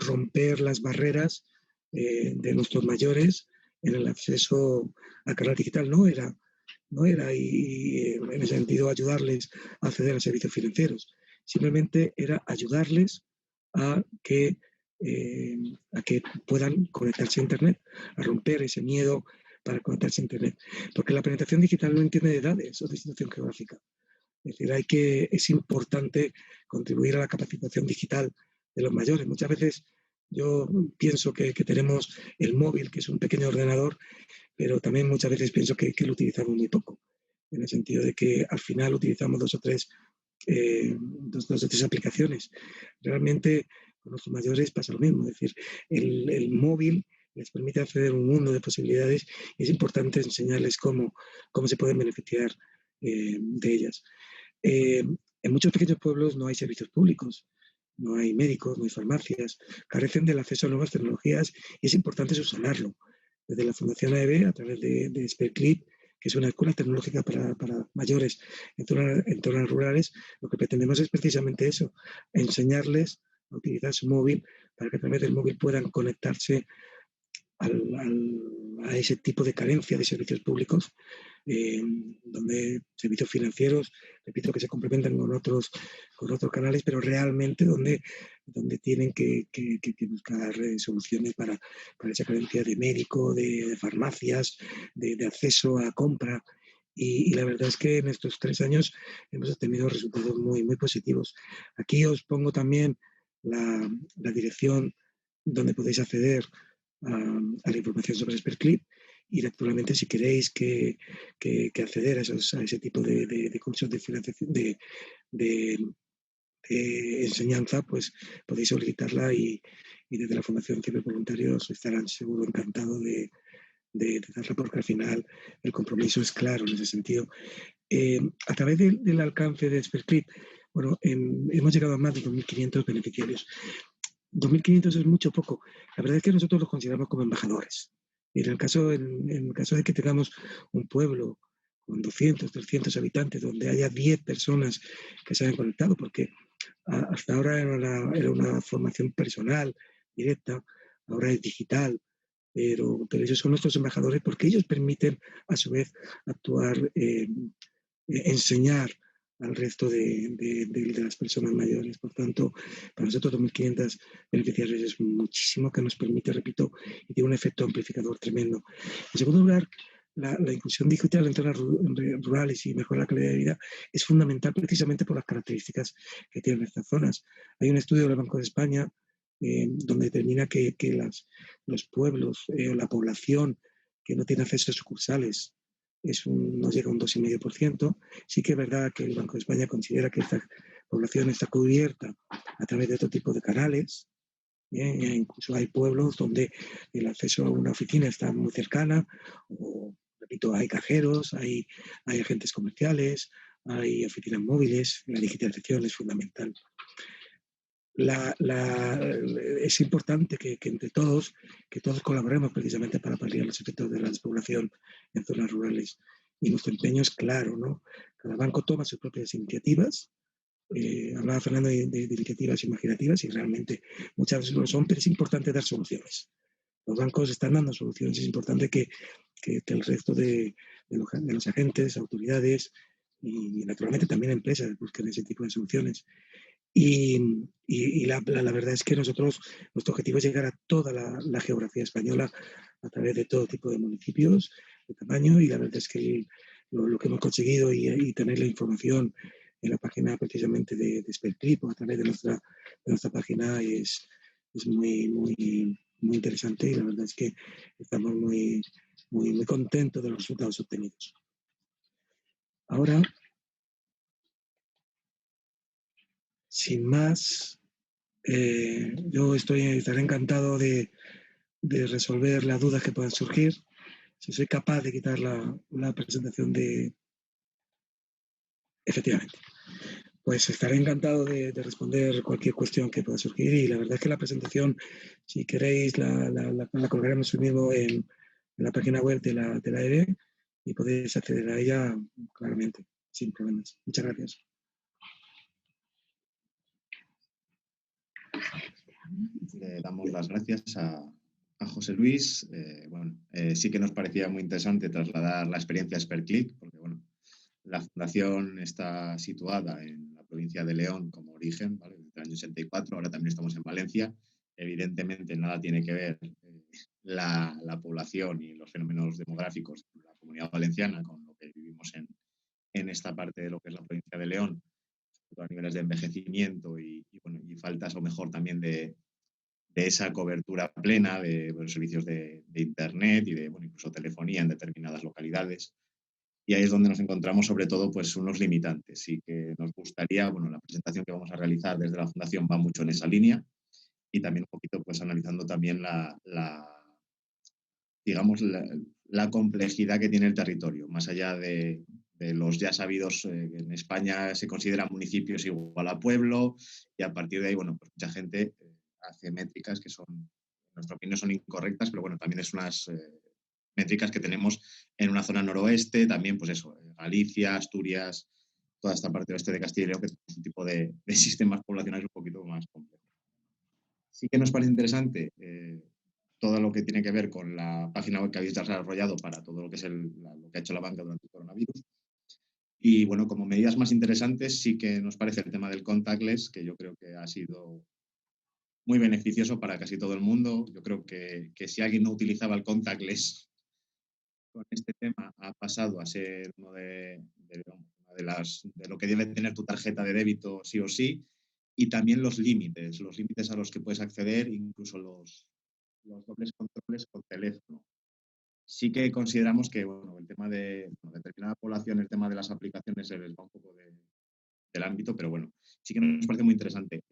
romper las barreras de nuestros mayores en el acceso al canal digital. No era y en ese sentido ayudarles a acceder a servicios financieros. Simplemente era ayudarles a que puedan conectarse a Internet, a romper ese miedo para conectarse a Internet. Porque la penetración digital no entiende de edades o de situación geográfica. Es decir, es importante contribuir a la capacitación digital de los mayores. Muchas veces yo pienso que tenemos el móvil, que es un pequeño ordenador, pero también muchas veces pienso que lo utilizamos muy poco, en el sentido de que al final utilizamos dos o tres aplicaciones. Realmente con los mayores pasa lo mismo, es decir, el móvil les permite acceder a un mundo de posibilidades y es importante enseñarles cómo se pueden beneficiar de ellas. En muchos pequeños pueblos no hay servicios públicos, no hay médicos, no hay farmacias, carecen del acceso a nuevas tecnologías y es importante subsanarlo. Desde la Fundación AEB, a través de Sperclip, que es una escuela tecnológica para mayores en zonas rurales, lo que pretendemos es precisamente eso, enseñarles a utilizar su móvil para que a través del móvil puedan conectarse a ese tipo de carencia de servicios públicos, donde servicios financieros, repito, que se complementan con otros canales, pero realmente donde tienen que buscar soluciones para esa carencia de médico, de farmacias, de acceso a compra. Y la verdad es que en estos 3 años hemos obtenido resultados muy, muy positivos. Aquí os pongo también la dirección donde podéis acceder a la información sobre Sperclip y naturalmente si queréis que acceder a ese tipo de cursos de financiación de enseñanza, pues podéis solicitarla y desde la Fundación Cibervoluntarios estarán seguro encantados de darla, porque al final el compromiso es claro en ese sentido. A través del alcance de Sperclip, bueno, hemos llegado a más de 2.500 beneficiarios. 2.500 es mucho poco. La verdad es que nosotros los consideramos como embajadores. Y en el caso de que tengamos un pueblo con 200, 300 habitantes, donde haya 10 personas que se hayan conectado, porque hasta ahora era una formación personal, directa, ahora es digital, pero ellos son nuestros embajadores porque ellos permiten, a su vez, actuar, enseñar al resto de las personas mayores. Por tanto, para nosotros 2.500 beneficiarios es muchísimo, que nos permite, repito, y tiene un efecto amplificador tremendo. En segundo lugar, la inclusión digital en zonas rurales y mejorar la calidad de vida es fundamental precisamente por las características que tienen estas zonas. Hay un estudio del Banco de España donde determina que los pueblos o la población que no tiene acceso a sucursales no llega a un 2,5%. Sí que es verdad que el Banco de España considera que esta población está cubierta a través de otro tipo de canales. Incluso hay pueblos donde el acceso a una oficina está muy cercana, o, repito, hay cajeros, hay agentes comerciales, hay oficinas móviles. La digitalización es fundamental. Es importante que entre todos colaboremos precisamente para paliar los efectos de la despoblación en zonas rurales. Y nuestro empeño es claro, ¿no? Cada banco toma sus propias iniciativas. Hablaba Fernando de iniciativas imaginativas y realmente muchas veces lo son, pero es importante dar soluciones. Los bancos están dando soluciones. Es importante que el resto de los agentes, autoridades y naturalmente también empresas busquen ese tipo de soluciones. Y la verdad es que nuestro objetivo es llegar a toda la geografía española a través de todo tipo de municipios, de tamaño, y la verdad es que lo que hemos conseguido y tener la información en la página precisamente de Sperclip o a través de nuestra página es muy, muy, muy interesante, y la verdad es que estamos muy muy contento de los resultados obtenidos. Ahora, sin más, yo estaré encantado de resolver las dudas que puedan surgir. Si soy capaz de quitar la presentación Efectivamente. Pues estaré encantado de responder cualquier cuestión que pueda surgir, y la verdad es que la presentación, si queréis, la colgaremos hoy mismo en la página web de la EBE y podéis acceder a ella claramente, sin problemas. Muchas gracias. Le damos las gracias a José Luis. Sí que nos parecía muy interesante trasladar la experiencia SperClick, porque bueno, la fundación está situada en la provincia de León como origen, ¿vale? Desde el año 84, ahora también estamos en Valencia. Evidentemente nada tiene que ver la población y los fenómenos demográficos de la Comunidad Valenciana con lo que vivimos en esta parte de lo que es la provincia de León, a niveles de envejecimiento y faltas, o mejor también de esa cobertura plena de servicios de internet y de incluso telefonía en determinadas localidades. Y ahí es donde nos encontramos sobre todo pues unos limitantes, y que nos gustaría, la presentación que vamos a realizar desde la Fundación va mucho en esa línea, y también un poquito pues analizando también la complejidad que tiene el territorio, más allá de los ya sabidos, en España se consideran municipios igual a pueblo, y a partir de ahí, pues mucha gente hace métricas que son, en nuestra opinión, son incorrectas, pero también es unas métricas que tenemos en una zona noroeste, también pues eso, Galicia, Asturias, toda esta parte oeste de Castilla y León, que es un tipo de sistemas poblacionales un poquito más complejos. Sí que nos parece interesante todo lo que tiene que ver con la página web que habéis desarrollado para todo lo que es lo que ha hecho la banca durante el coronavirus. Y como medidas más interesantes, sí que nos parece el tema del contactless, que yo creo que ha sido muy beneficioso para casi todo el mundo. Yo creo que si alguien no utilizaba el contactless con este tema, ha pasado a ser uno de lo que debe tener tu tarjeta de débito sí o sí, y también los límites a los que puedes acceder, incluso los dobles controles con teléfono. Sí que consideramos que el tema de determinada población, el tema de las aplicaciones se les va un poco del ámbito, pero sí que nos parece muy interesante.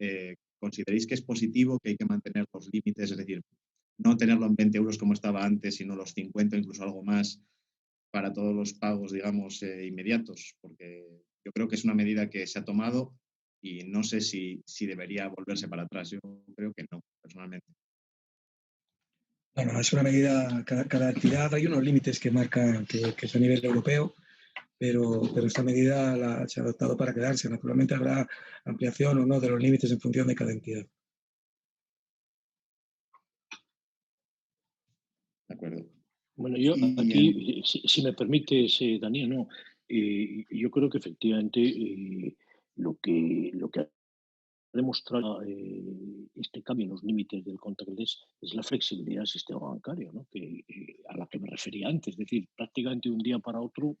¿Consideráis que es positivo, que hay que mantener los límites, es decir, no tenerlo en 20 euros como estaba antes, sino los 50, incluso algo más, para todos los pagos, digamos, inmediatos? Porque yo creo que es una medida que se ha tomado y no sé si debería volverse para atrás. Yo creo que no, personalmente. Bueno, es una medida, cada actividad hay unos límites que marca, que es a nivel europeo, pero esta medida se ha adoptado para quedarse. Naturalmente habrá ampliación o no de los límites en función de cada entidad. De acuerdo. Bueno, yo aquí, si me permites, Daniel, no, yo creo que efectivamente lo que ha demostrado este cambio en los límites del contactless es la flexibilidad del sistema bancario, ¿no? A la que me refería antes. Es decir, prácticamente de un día para otro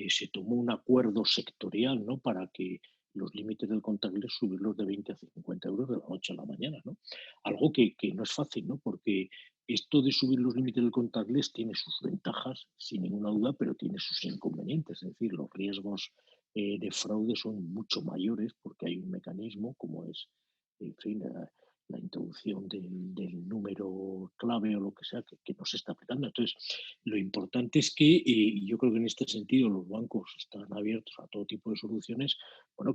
se tomó un acuerdo sectorial, ¿no?, para que los límites del contactless subirlos de 20 a 50 euros de la noche a la mañana, ¿no? Algo que no es fácil, ¿no? Porque esto de subir los límites del contactless tiene sus ventajas, sin ninguna duda, pero tiene sus inconvenientes. Es decir, los riesgos de fraude son mucho mayores, porque hay un mecanismo como es, en fin, la introducción del número clave o lo que sea que no se está aplicando. Entonces, lo importante es que, yo creo que en este sentido los bancos están abiertos a todo tipo de soluciones,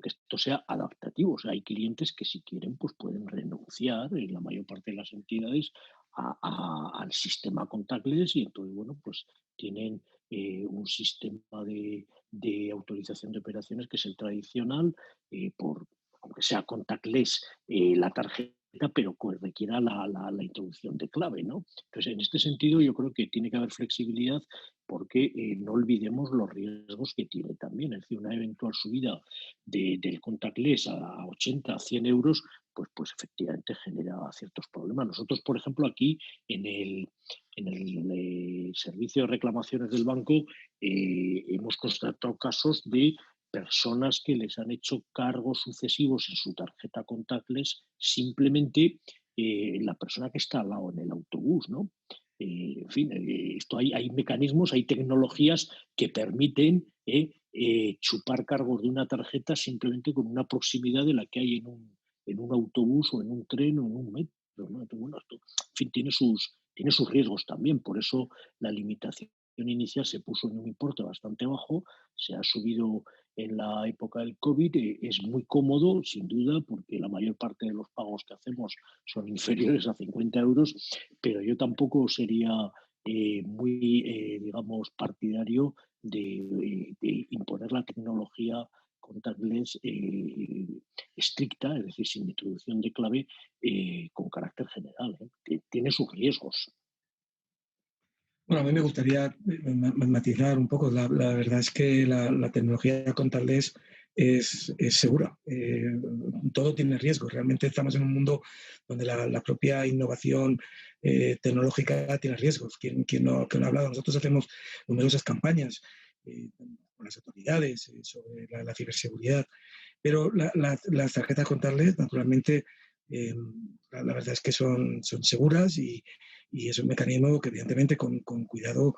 que esto sea adaptativo. O sea, hay clientes que si quieren pues pueden renunciar, en la mayor parte de las entidades, al sistema contactless, y entonces, pues tienen un sistema de autorización de operaciones que es el tradicional, aunque sea contactless la tarjeta, pero que requiera la introducción de clave, ¿no? Entonces, en este sentido, yo creo que tiene que haber flexibilidad, porque no olvidemos los riesgos que tiene también. Es decir, una eventual subida del contactless a 80, a 100 euros, pues efectivamente genera ciertos problemas. Nosotros, por ejemplo, aquí en el servicio de reclamaciones del banco hemos constatado casos de personas que les han hecho cargos sucesivos en su tarjeta contactless, simplemente la persona que está al lado en el autobús, ¿no? En fin, esto hay mecanismos, hay tecnologías que permiten chupar cargos de una tarjeta simplemente con una proximidad de la que hay en un autobús o en un tren o en un metro, ¿no? Entonces, bueno, esto, en fin, tiene sus riesgos también. Por eso la limitación inicial se puso en un importe bastante bajo, se ha subido en la época del COVID. Es muy cómodo, sin duda, porque la mayor parte de los pagos que hacemos son inferiores a 50 euros, pero yo tampoco sería muy, digamos, partidario de imponer la tecnología contactless estricta, es decir, sin introducción de clave, con carácter general. Tiene sus riesgos. Bueno, a mí me gustaría matizar un poco. La verdad es que la tecnología contactless es segura. Todo tiene riesgos. Realmente estamos en un mundo donde la propia innovación tecnológica tiene riesgos. ¿Quién no ha hablado? Nosotros hacemos numerosas campañas con las autoridades sobre la ciberseguridad, pero las tarjetas contactless, naturalmente, eh, la verdad es que son seguras y es un mecanismo que evidentemente con cuidado,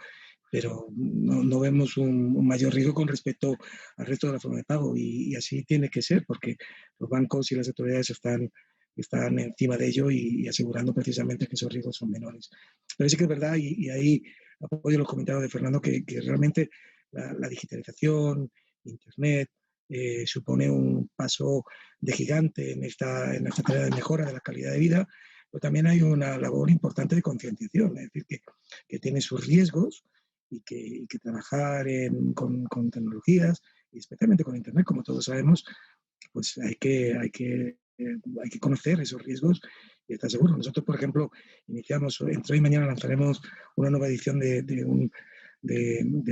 pero no vemos un mayor riesgo con respecto al resto de la forma de pago y así tiene que ser porque los bancos y las autoridades están encima de ello y asegurando precisamente que esos riesgos son menores. Pero sí que es verdad y ahí apoyo los comentarios de Fernando que realmente la digitalización, Internet, supone un paso de gigante en esta tarea de mejora de la calidad de vida, pero también hay una labor importante de concienciación, es decir, que tiene sus riesgos y que trabajar con tecnologías, y especialmente con Internet, como todos sabemos, pues hay que conocer esos riesgos y estar seguro. Nosotros, por ejemplo, iniciamos, entre hoy y mañana lanzaremos una nueva edición de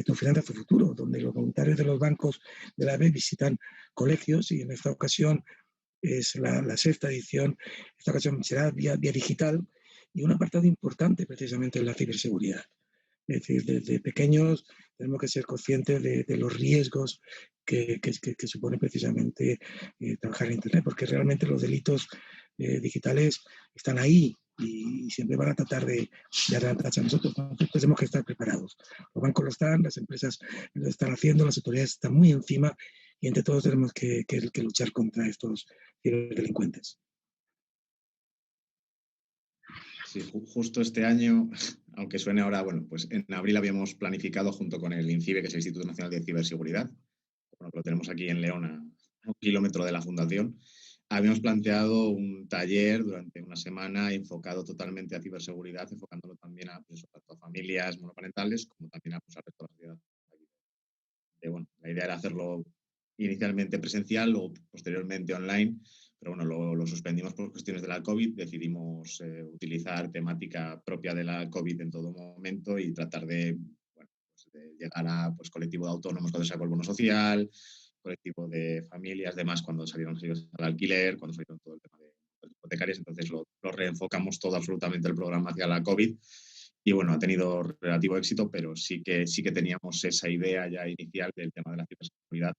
Tu Finanzas, Tu Futuro, donde los voluntarios de los bancos de la ABE visitan colegios y en esta ocasión es la sexta edición. Esta ocasión será vía digital y un apartado importante precisamente en la ciberseguridad. Es decir, desde pequeños tenemos que ser conscientes de los riesgos que supone precisamente trabajar en Internet, porque realmente los delitos digitales están ahí y siempre van a tratar de adelantarse a nosotros. Entonces tenemos que estar preparados. Los bancos lo están, las empresas lo están haciendo, las autoridades están muy encima y entre todos tenemos que luchar contra estos ciberdelincuentes. Sí, justo este año, aunque suene ahora, bueno, pues en abril habíamos planificado junto con el INCIBE, que es el Instituto Nacional de Ciberseguridad, bueno, que lo tenemos aquí en León, a 1 kilómetro de la fundación, habíamos planteado un taller durante una semana enfocado totalmente a ciberseguridad, enfocándolo también a, pues, tanto a familias monoparentales como también a, pues, a resto de la sociedad. Bueno, la idea era hacerlo inicialmente presencial o posteriormente online, pero bueno, lo suspendimos por cuestiones de la COVID. Decidimos utilizar temática propia de la COVID en todo momento y tratar de, bueno, pues de llegar a pues, colectivo de autónomos cuando sacó el bono social, colectivo de familias, demás cuando salieron al alquiler, cuando salieron todo el tema de hipotecarias. Entonces lo reenfocamos todo absolutamente el programa hacia la COVID. Y bueno, ha tenido relativo éxito, pero sí que teníamos esa idea ya inicial del tema de la ciberseguridad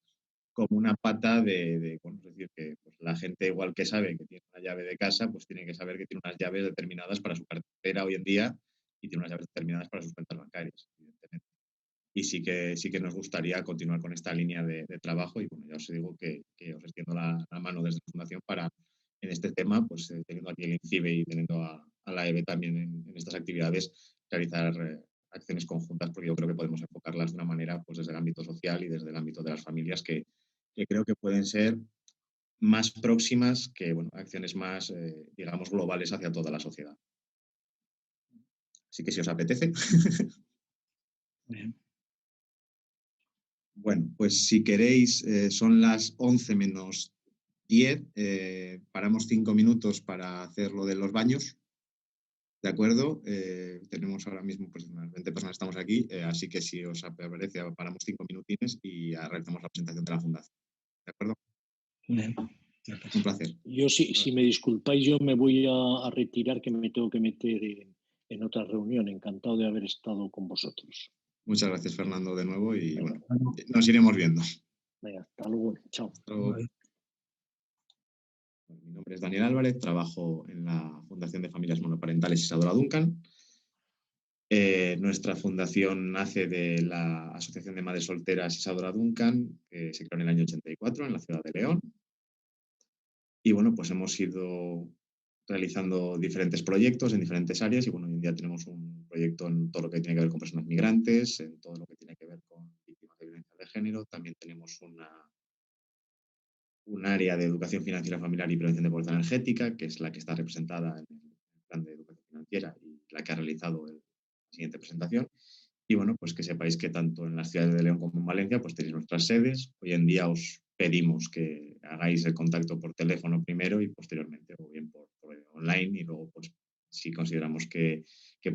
como una pata bueno, es decir, que pues, la gente igual que sabe que tiene una llave de casa, pues tiene que saber que tiene unas llaves determinadas para su cartera hoy en día y tiene unas llaves determinadas para sus cuentas bancarias, evidentemente. Y sí que nos gustaría continuar con esta línea de trabajo y bueno, ya os digo que os extiendo la mano desde la Fundación para, en este tema, pues teniendo aquí el INCIBE y teniendo a la EBE también en estas actividades, realizar acciones conjuntas, porque yo creo que podemos enfocarlas de una manera pues desde el ámbito social y desde el ámbito de las familias que creo que pueden ser más próximas que bueno, acciones más, digamos, globales hacia toda la sociedad. Así que si os apetece. Bien. Bueno, pues si queréis, son las 11 menos 10. Paramos 5 minutos para hacer lo de los baños. ¿De acuerdo? Tenemos ahora mismo pues, unas 20 personas estamos aquí, así que si os aparece, paramos 5 minutines y realizamos la presentación de la fundación. ¿De acuerdo? Bien. Un placer. Yo, si me disculpáis, yo me voy a retirar, que me tengo que meter en otra reunión. Encantado de haber estado con vosotros. Muchas gracias, Fernando, de nuevo y Venga, bueno, nos iremos viendo. venga, hasta luego. Chao. Hasta luego. Mi nombre es Daniel Álvarez, trabajo en la Fundación de Familias Monoparentales Isadora Duncan Nuestra fundación nace de la Asociación de Madres Solteras Isadora Duncan, que se creó en el año 84 en la ciudad de León. Y bueno, pues hemos ido realizando diferentes proyectos en diferentes áreas y bueno, hoy en día tenemos un proyecto en todo lo que tiene que ver con personas migrantes, en todo lo que tiene que ver con víctimas de violencia de género. También tenemos un área de educación financiera familiar y prevención de pobreza energética, que es la que está representada en el plan de educación financiera y la que ha realizado la siguiente presentación. Y bueno, pues que sepáis que tanto en las ciudades de León como en Valencia pues tenéis nuestras sedes. Hoy en día os pedimos que hagáis el contacto por teléfono primero y posteriormente o bien por online y luego pues si consideramos que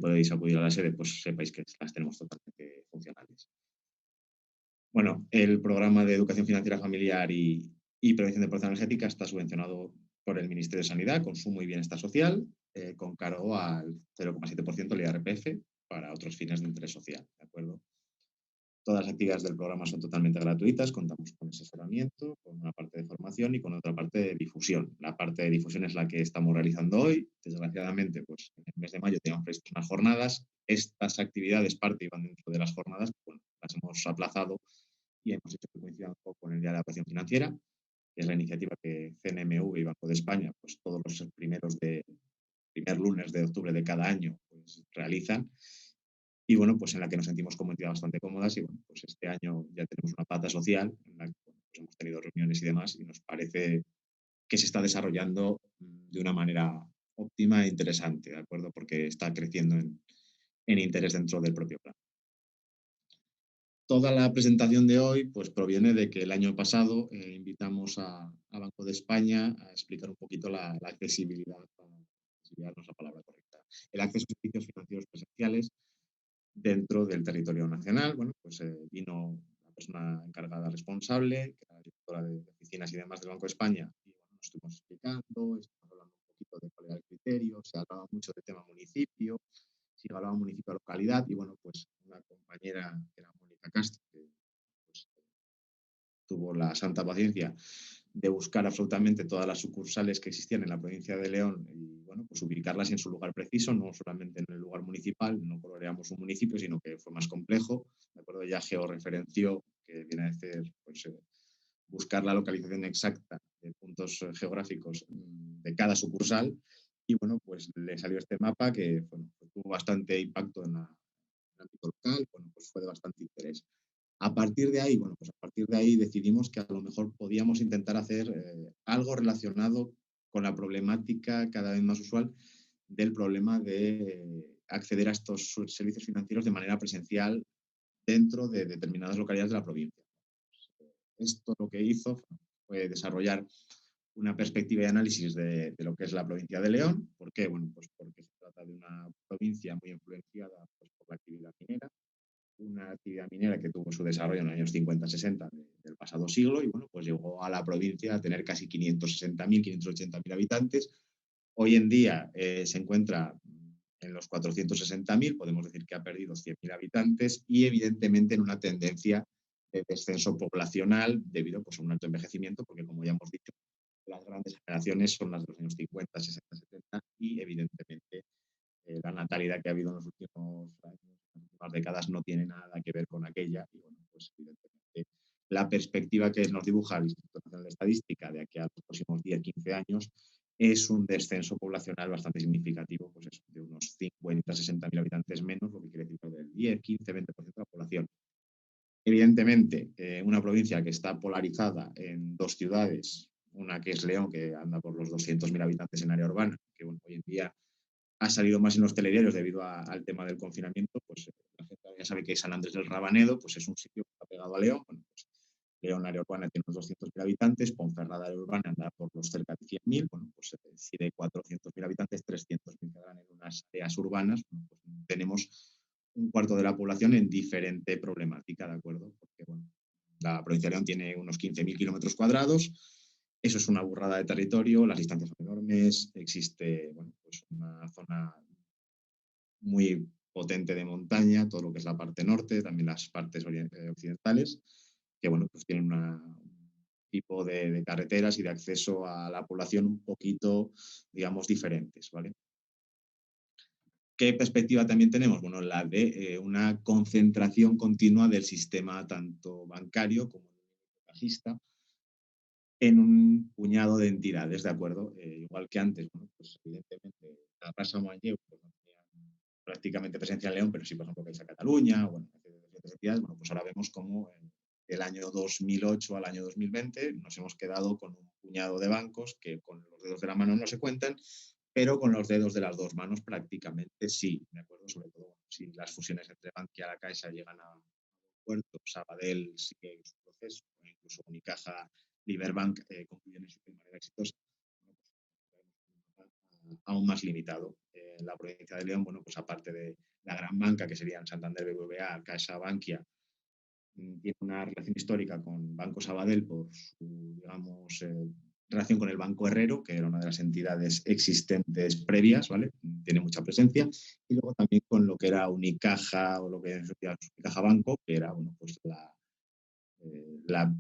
podéis acudir a la sede pues sepáis que las tenemos totalmente funcionales. Bueno, el programa de educación financiera familiar y prevención de pobreza energética está subvencionado por el Ministerio de Sanidad, Consumo y Bienestar Social, con cargo al 0,7% del IRPF para otros fines de interés social, ¿de acuerdo? Todas las actividades del programa son totalmente gratuitas, contamos con asesoramiento, con una parte de formación y con otra parte de difusión. La parte de difusión es la que estamos realizando hoy. Desgraciadamente, pues en el mes de mayo teníamos previstas unas jornadas. Estas actividades parte iban dentro de las jornadas, bueno, las hemos aplazado y hemos hecho que coincidan un poco con el Día de la Educación Financiera, que es la iniciativa que CNMV y Banco de España, pues todos los primer lunes de octubre de cada año, pues realizan. Y bueno, pues en la que nos sentimos como entidad bastante cómodas y bueno, pues este año ya tenemos una pata social en la que bueno, pues hemos tenido reuniones y demás y nos parece que se está desarrollando de una manera óptima e interesante, ¿de acuerdo? Porque está creciendo en interés dentro del propio plan. Toda la presentación de hoy pues, proviene de que el año pasado invitamos a Banco de España a explicar un poquito la accesibilidad, accesibilidad no es la palabra correcta, el acceso a servicios financieros presenciales dentro del territorio nacional. Bueno, pues vino la persona encargada responsable, que era la directora de oficinas y demás del Banco de España, y bueno, nos estuvimos explicando, estuvimos hablando un poquito de cuál era el criterio, se hablaba mucho del tema municipio, se hablaba municipio a localidad, y bueno, pues una compañera que era Mónica Castro, que pues, tuvo la santa paciencia de buscar absolutamente todas las sucursales que existían en la provincia de León y bueno, pues ubicarlas en su lugar preciso, no solamente en el lugar municipal, no coloreamos un municipio, sino que fue más complejo. De acuerdo, ya georreferenció, que viene a decir pues, buscar la localización exacta de puntos geográficos de cada sucursal y bueno, pues le salió este mapa que bueno, pues tuvo bastante impacto en el ámbito local, bueno, pues fue de bastante interés. A partir de ahí, bueno, pues a partir de ahí decidimos que a lo mejor podíamos intentar hacer algo relacionado con la problemática cada vez más usual del problema de acceder a estos servicios financieros de manera presencial dentro de determinadas localidades de la provincia. Esto lo que hizo fue desarrollar una perspectiva de análisis de lo que es la provincia de León. ¿Por qué? Bueno, pues porque se trata de una provincia muy influenciada pues, por la actividad minera, una actividad minera que tuvo su desarrollo en los años 50-60 del pasado siglo y bueno, pues llegó a la provincia a tener casi 560.000, 580.000 habitantes. Hoy en día se encuentra en los 460.000, podemos decir que ha perdido 100.000 habitantes y evidentemente en una tendencia de descenso poblacional debido pues, a un alto envejecimiento, porque como ya hemos dicho, las grandes generaciones son las de los años 50, 60, 70 y evidentemente la natalidad que ha habido en los últimos años, en las últimas décadas, no tiene nada que ver con aquella. Y bueno, pues evidentemente la perspectiva que nos dibuja el Instituto Nacional de Estadística de aquí a los próximos 10, 15 años es un descenso poblacional bastante significativo, pues eso, de unos 50, 60.000 habitantes menos, lo que quiere decir del 10, 15, 20% de la población. Evidentemente, una provincia que está polarizada en dos ciudades, una que es León, que anda por los 200.000 habitantes en área urbana, que bueno, hoy en día ha salido más en los telediarios debido al tema del confinamiento, pues la gente ya sabe que San Andrés del Rabanedo pues es un sitio que está pegado a León. Bueno, pues León, área urbana, tiene unos 200.000 habitantes, Ponferrada, área urbana, anda por los cerca de 100.000, bueno, pues si de 400.000 habitantes, 300.000 quedan en unas áreas urbanas, bueno, pues tenemos un cuarto de la población en diferente problemática, ¿de acuerdo? Porque, bueno, la provincia de León tiene unos 15.000 kilómetros cuadrados, eso es una burrada de territorio, las distancias son enormes, existe bueno, pues una zona muy potente de montaña, todo lo que es la parte norte, también las partes occidentales, que bueno, pues tienen un tipo de carreteras y de acceso a la población un poquito, digamos, diferentes, ¿vale? ¿Qué perspectiva también tenemos? Bueno, la de una concentración continua del sistema tanto bancario como cajista en un puñado de entidades, ¿de acuerdo? Igual que antes, bueno, pues evidentemente la Casa Manlleu pues, no tenía prácticamente presencia en León, pero sí, por ejemplo, Caixa Cataluña, bueno, otras entidades, bueno, pues ahora vemos cómo del año 2008 al año 2020 nos hemos quedado con un puñado de bancos que con los dedos de la mano no se cuentan, pero con los dedos de las dos manos prácticamente sí, ¿de acuerdo? Sobre todo bueno, si las fusiones entre Bankia y la Caixa llegan a puerto, Sabadell sigue su proceso, o incluso Unicaja, Liberbank concluyen en su manera exitosa, bueno, pues, aún más limitado. La provincia de León, bueno, pues aparte de la gran banca que serían Santander, BBVA, Caixa, Bankia, tiene una relación histórica con Banco Sabadell por su, digamos, relación con el Banco Herrero, que era una de las entidades existentes previas, ¿vale? Tiene mucha presencia. Y luego también con lo que era Unicaja o lo que es Unicaja Banco, que era, bueno, pues la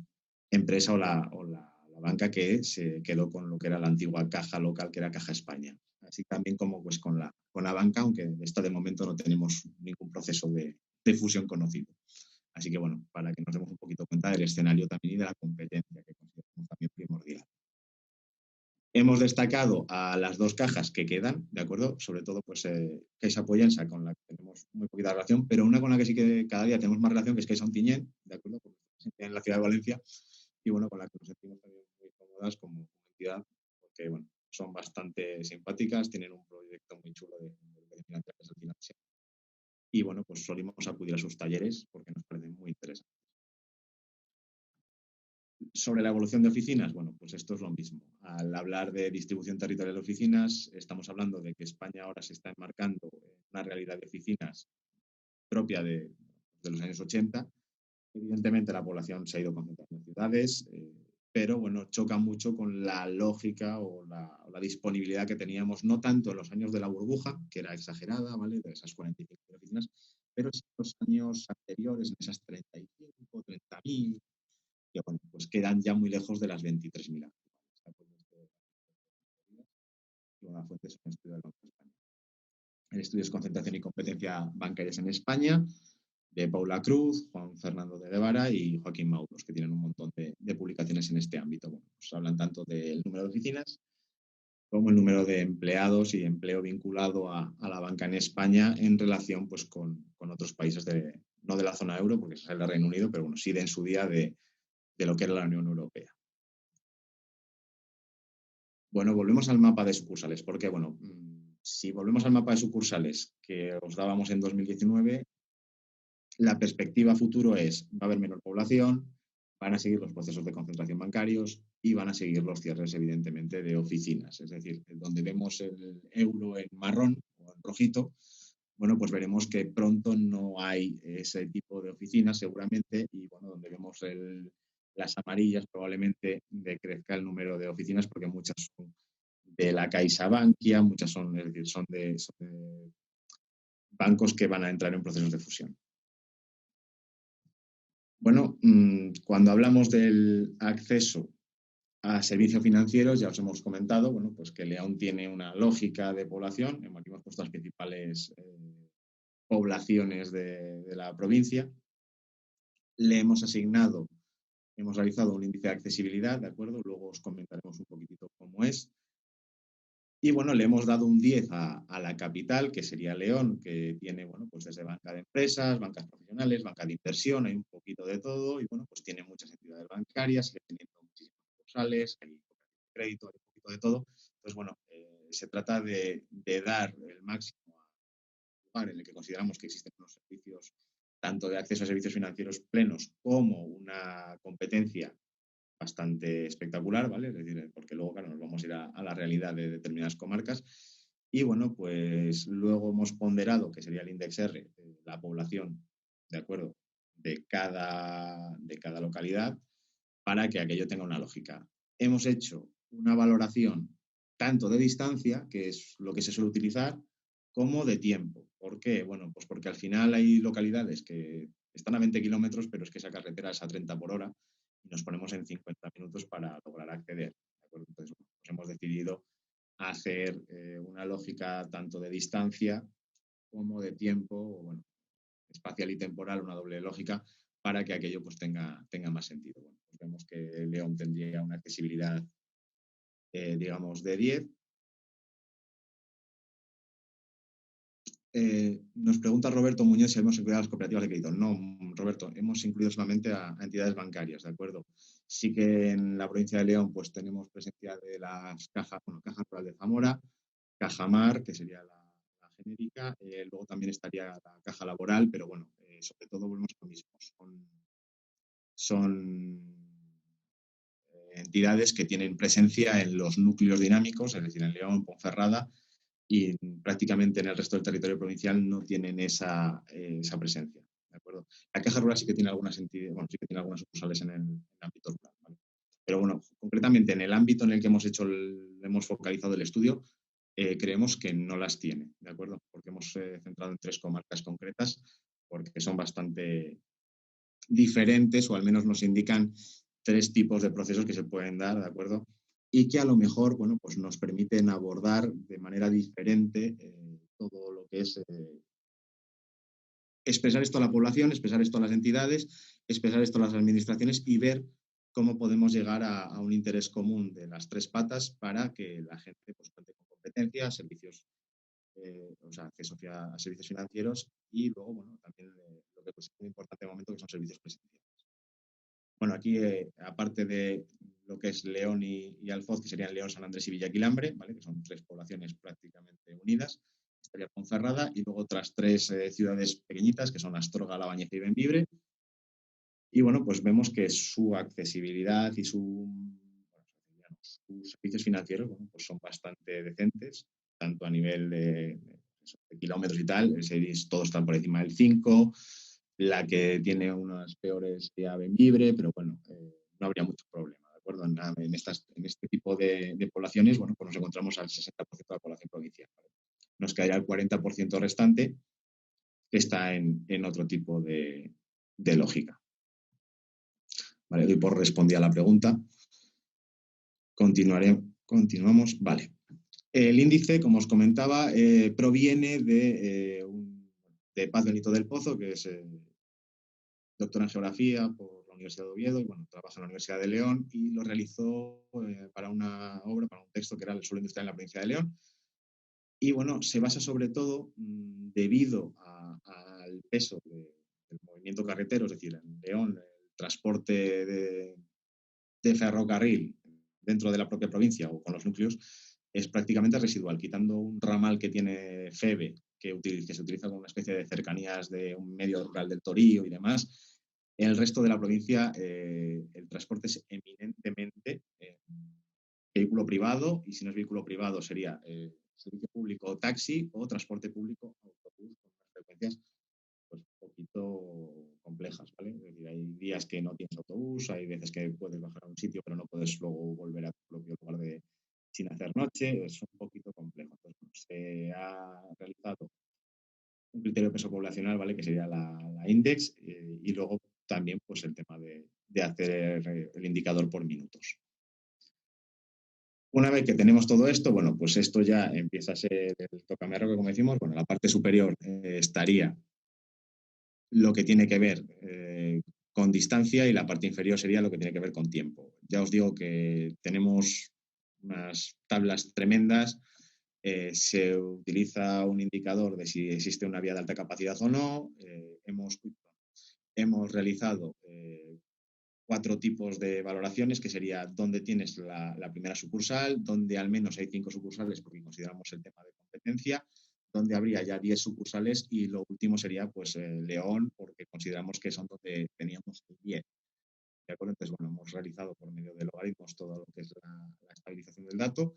empresa o la banca que se quedó con lo que era la antigua caja local, que era Caja España. Así también como pues con la banca, aunque esta de momento no tenemos ningún proceso de fusión conocido. Así que bueno, para que nos demos un poquito cuenta del escenario también y de la competencia que consideramos también primordial. Hemos destacado a las dos cajas que quedan, ¿de acuerdo? Sobre todo, pues, Caixa Pollensa, con la que tenemos muy poquita relación, pero una con la que sí que cada día tenemos más relación, que es Caixa Ontinyent, ¿de acuerdo? Porque en la ciudad de Valencia, y bueno, con la que nos sentimos también muy cómodas como entidad, porque, bueno, son bastante simpáticas, tienen un proyecto muy chulo de financiación al final. Y, bueno, pues solimos acudir a sus talleres porque nos parecen muy interesantes. Sobre la evolución de oficinas, bueno, pues esto es lo mismo. Al hablar de distribución territorial de oficinas, estamos hablando de que España ahora se está enmarcando en una realidad de oficinas propia de los años 80. Evidentemente la población se ha ido concentrando en ciudades, pero bueno, choca mucho con la lógica o la disponibilidad que teníamos, no tanto en los años de la burbuja, que era exagerada, ¿vale? De esas 45 oficinas, pero sí en los años anteriores, en esas 35, 30.000, que bueno, pues quedan ya muy lejos de las 23.000 actuales. Y una fuente es un estudio del Banco de España. El estudio es Concentración y Competencia Bancarias en España, de Paula Cruz, Juan Fernando de Guevara y Joaquín Mauros, que tienen un montón de publicaciones en este ámbito. Bueno, pues hablan tanto del número de oficinas como el número de empleados y empleo vinculado a la banca en España en relación pues, con otros países, no de la zona euro, porque es el Reino Unido, pero bueno, sí de en su día de lo que era la Unión Europea. Bueno, volvemos al mapa de sucursales, porque bueno, si volvemos al mapa de sucursales que os dábamos en 2019, la perspectiva futuro es, va a haber menor población, van a seguir los procesos de concentración bancarios y van a seguir los cierres, evidentemente, de oficinas. Es decir, donde vemos el euro en marrón o en rojito, bueno, pues veremos que pronto no hay ese tipo de oficinas seguramente y, bueno, donde vemos las amarillas probablemente decrezca el número de oficinas porque muchas son de la Caixa Bankia, muchas son, es decir, son de bancos que van a entrar en procesos de fusión. Bueno, cuando hablamos del acceso a servicios financieros, ya os hemos comentado, bueno, pues que León tiene una lógica de población, aquí hemos puesto las principales poblaciones de la provincia. Le hemos asignado, hemos realizado un índice de accesibilidad, ¿de acuerdo? Luego os comentaremos un poquitito cómo es. Y bueno, le hemos dado un 10 a la capital, que sería León, que tiene, bueno, pues desde banca de empresas, bancas profesionales, banca de inversión, hay un poquito de todo y bueno, pues tiene muchas entidades bancarias, sigue teniendo muchísimas sucursales, hay crédito, hay un poquito de todo. Entonces, bueno, se trata de dar el máximo al lugar en el que consideramos que existen unos servicios, tanto de acceso a servicios financieros plenos como una competencia bastante espectacular, ¿vale? Es decir, porque luego, claro, nos vamos a ir a la realidad de determinadas comarcas. Y bueno, pues luego hemos ponderado, que sería el índice R, la población, ¿de acuerdo?, de cada localidad, para que aquello tenga una lógica. Hemos hecho una valoración tanto de distancia, que es lo que se suele utilizar, como de tiempo. ¿Por qué? Bueno, pues porque al final hay localidades que están a 20 kilómetros, pero es que esa carretera es a 30 por hora y nos ponemos en 50 minutos para lograr acceder. ¿De acuerdo? Entonces, pues hemos decidido hacer una lógica tanto de distancia como de tiempo, o bueno, espacial y temporal, una doble lógica, para que aquello pues tenga más sentido. Bueno, pues vemos que León tendría una accesibilidad, digamos, de 10. Nos pregunta Roberto Muñoz si hemos incluido a las cooperativas de crédito. No, Roberto, hemos incluido solamente a entidades bancarias, ¿de acuerdo? Sí que en la provincia de León pues tenemos presencia de las cajas, Caja Rural de Zamora, Caja Mar, que sería la genérica, luego también estaría la Caja Laboral, pero bueno, sobre todo volvemos a lo mismo. Son entidades que tienen presencia en los núcleos dinámicos, es decir, en León, Ponferrada, y prácticamente en el resto del territorio provincial no tienen esa presencia. ¿De acuerdo? La Caja Rural sí que tiene algunas entidades, sí que tiene algunas sucursales en el ámbito rural, ¿vale? Pero bueno, concretamente en el ámbito en el que hemos focalizado el estudio, creemos que no las tiene, ¿de acuerdo? Porque hemos centrado en 3 comarcas concretas, porque son bastante diferentes, o al menos nos indican 3 tipos de procesos que se pueden dar, ¿de acuerdo? Y que a lo mejor, bueno, pues nos permiten abordar de manera diferente todo lo que es expresar esto a la población, expresar esto a las entidades, expresar esto a las administraciones y ver cómo podemos llegar a un interés común de las 3 patas para que la gente pues, cuente con competencias, servicios, acceso a servicios financieros y luego, bueno, también lo que es muy importante en el momento, que son servicios presenciales. Bueno, aquí, aparte de lo que es León y Alfoz, que serían León, San Andrés y Villaquilambre, ¿vale? Que son 3 poblaciones prácticamente unidas, estaría Ponferrada, y luego otras 3 ciudades pequeñitas, que son Astorga, Labañez y Bembibre. Y bueno, pues vemos que su accesibilidad y sus servicios financieros, bueno, pues son bastante decentes, tanto a nivel de kilómetros y tal, todos están por encima del 5, la que tiene unas peores sería Bembibre, pero bueno, no habría mucho problema, ¿de acuerdo? En este tipo de poblaciones, bueno, pues nos encontramos al 60% de la población provincial, ¿vale? Nos quedaría el 40% restante, que está en otro tipo de lógica. Vale, doy por respondida la pregunta. Continuamos. Vale. El índice, como os comentaba, proviene de Paz Benito del Pozo, que es doctor en geografía por la Universidad de Oviedo y bueno, trabaja en la Universidad de León y lo realizó para una obra, para un texto que era el suelo industrial en la provincia de León. Y bueno, se basa sobre todo debido al peso del movimiento carretero, es decir, en León el transporte de ferrocarril dentro de la propia provincia o con los núcleos es prácticamente residual, quitando un ramal que tiene FEBE, que se utiliza como una especie de cercanías de un medio rural del Torío y demás. En el resto de la provincia el transporte es eminentemente vehículo privado, y si no es vehículo privado sería servicio público o taxi, o transporte público autobús, con unas frecuencias pues un poquito complejas, ¿vale? Es decir, hay días que no tienes autobús, hay veces que puedes bajar a un sitio pero no puedes luego volver a tu propio lugar sin hacer noche, es un poquito complejo. Entonces, se ha realizado un criterio de peso poblacional, ¿vale? Que sería la Index, y luego también pues el tema de hacer el indicador por minutos. Una vez que tenemos todo esto, bueno, pues esto ya empieza a ser el tocamerro, que como decimos, bueno, la parte superior estaría lo que tiene que ver con distancia y la parte inferior sería lo que tiene que ver con tiempo. Ya os digo que tenemos unas tablas tremendas, se utiliza un indicador de si existe una vía de alta capacidad o no, hemos realizado 4 tipos de valoraciones, que sería dónde tienes la primera sucursal, donde al menos hay 5 sucursales porque consideramos el tema de competencia, donde habría ya 10 sucursales y lo último sería pues León, porque consideramos que son donde teníamos 10. ¿De acuerdo? Entonces, bueno, hemos realizado por medio de logaritmos todo lo que es la estabilización del dato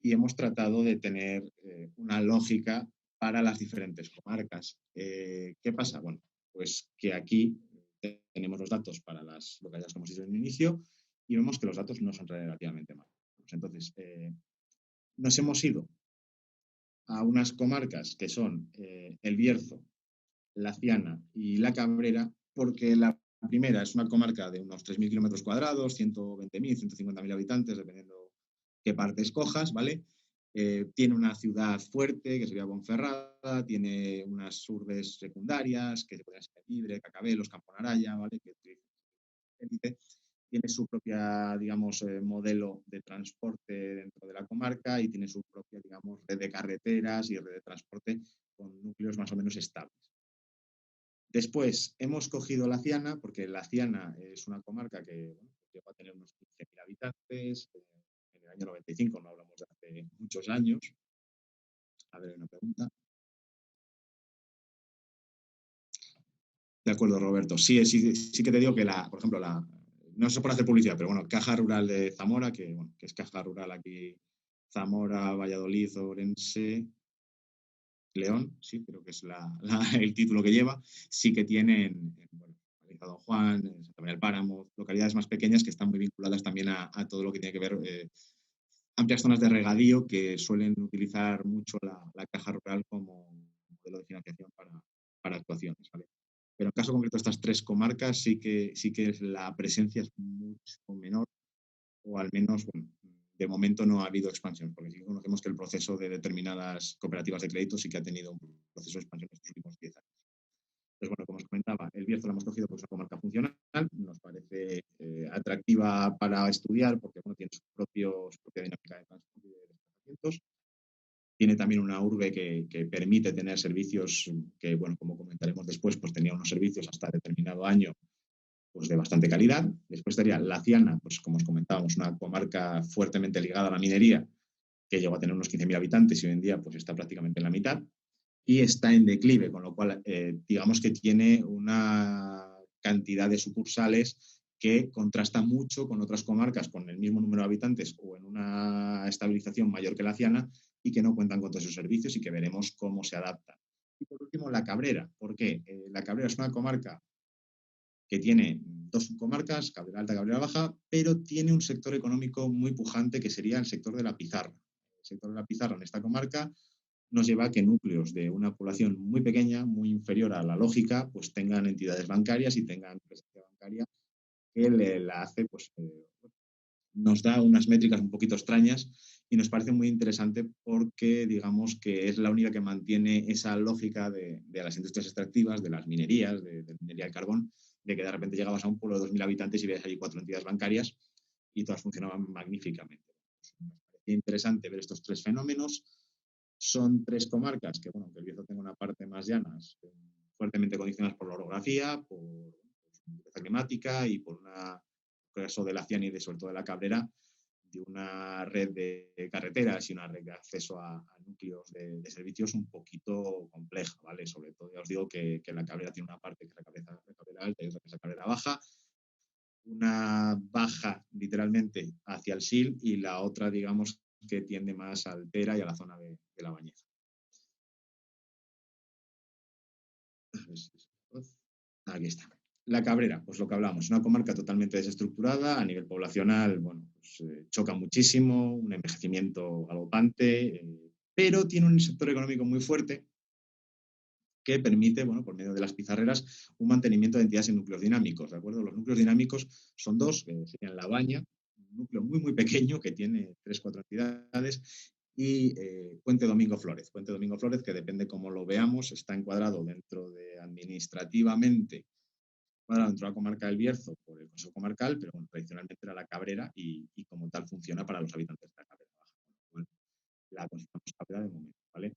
y hemos tratado de tener una lógica para las diferentes comarcas. ¿Qué pasa? Bueno, pues que aquí tenemos los datos para las localidades que hemos dicho en el inicio y vemos que los datos no son relativamente malos. Entonces, nos hemos ido a unas comarcas que son el Bierzo, la Ciana y la Cabrera, porque la primera es una comarca de unos 3.000 kilómetros cuadrados, 120.000, 150.000 habitantes, dependiendo qué parte escojas, ¿vale? Tiene una ciudad fuerte, que sería Ponferrada, tiene unas urbes secundarias, que se podrían ser Libre, Cacabelos, Camponaraya, ¿vale? Que élite. Tiene su propia, digamos, modelo de transporte dentro de la comarca y tiene su propia, digamos, red de carreteras y red de transporte con núcleos más o menos estables. Después, hemos cogido la Ciana, porque la Ciana es una comarca que bueno, llegó a tener unos 15.000 habitantes. En el año 95, no hablamos de hace muchos años. A ver, una pregunta. De acuerdo, Roberto. Sí que te digo que, por ejemplo, no sé por hacer publicidad, pero bueno, Caja Rural de Zamora, que es Caja Rural aquí, Zamora, Valladolid, Orense, León, sí, creo que es el título que lleva, sí que tienen, bueno, Don Juan, Santa María del Páramo, localidades más pequeñas que están muy vinculadas también a todo lo que tiene que ver, amplias zonas de regadío que suelen utilizar mucho la Caja Rural como modelo de financiación para actuaciones, ¿vale? Pero en caso concreto de estas tres comarcas sí que la presencia es mucho menor, o al menos, bueno, de momento no ha habido expansión, porque sí conocemos que el proceso de determinadas cooperativas de crédito sí que ha tenido un proceso de expansión en estos últimos 10 años. Entonces, bueno, como os comentaba, el Bierzo lo hemos cogido porque es una comarca funcional, nos parece atractiva para estudiar porque bueno, tiene su propia dinámica de transporte y de desplazamientos. Tiene también una urbe que permite tener servicios que, bueno, como comentaremos después, pues tenía unos servicios hasta determinado año pues de bastante calidad. Después estaría La Ciana, pues como os comentábamos, una comarca fuertemente ligada a la minería, que llegó a tener unos 15.000 habitantes y hoy en día pues está prácticamente en la mitad. Y está en declive, con lo cual digamos que tiene una cantidad de sucursales que contrasta mucho con otras comarcas con el mismo número de habitantes o en una estabilización mayor que la Ciana y que no cuentan con todos esos servicios y que veremos cómo se adaptan. Y por último, La Cabrera. ¿Por qué? La Cabrera es una comarca que tiene dos subcomarcas, Cabrera Alta y Cabrera Baja, pero tiene un sector económico muy pujante que sería el sector de la pizarra. El sector de la pizarra en esta comarca nos lleva a que núcleos de una población muy pequeña, muy inferior a la lógica, pues tengan entidades bancarias y tengan presencia bancaria que la hace, pues nos da unas métricas un poquito extrañas y nos parece muy interesante porque digamos que es la única que mantiene esa lógica de las industrias extractivas, de las minerías, de minería del carbón, de que de repente llegabas a un pueblo de 2.000 habitantes y ves allí 4 entidades bancarias y todas funcionaban magníficamente. Nos parecía interesante ver estos tres fenómenos. Son tres comarcas que, bueno, que el Bierzo tenga una parte más llanas, fuertemente condicionadas por la orografía, por su dureza climática y por una caso de la Ciana y de, sobre todo de la Cabrera, de una red de carreteras y una red de acceso a núcleos de servicios un poquito compleja, ¿vale? Sobre todo, ya os digo que la Cabrera tiene una parte que es la Cabrera alta y otra que es la Cabrera baja, una baja literalmente hacia el Sil y la otra, digamos, que tiende más al Tera y a la zona de la Bañeza. Aquí está. La Cabrera, pues lo que hablamos, una comarca totalmente desestructurada, a nivel poblacional, bueno, pues choca muchísimo, un envejecimiento galopante, pero tiene un sector económico muy fuerte que permite, bueno, por medio de las pizarreras, un mantenimiento de entidades en núcleos dinámicos, ¿de acuerdo? Los núcleos dinámicos son dos, que serían La Baña, un núcleo muy, muy pequeño que tiene 3-4 entidades, y Puente Domingo Flórez. Puente Domingo Flórez, que depende cómo lo veamos, está encuadrado dentro de administrativamente, bueno, dentro de la comarca del Bierzo por el Consejo Comarcal, pero bueno, tradicionalmente era la Cabrera y como tal funciona para los habitantes de la Cabrera Baja. Bueno, la consideramos Cabrera de momento, ¿vale?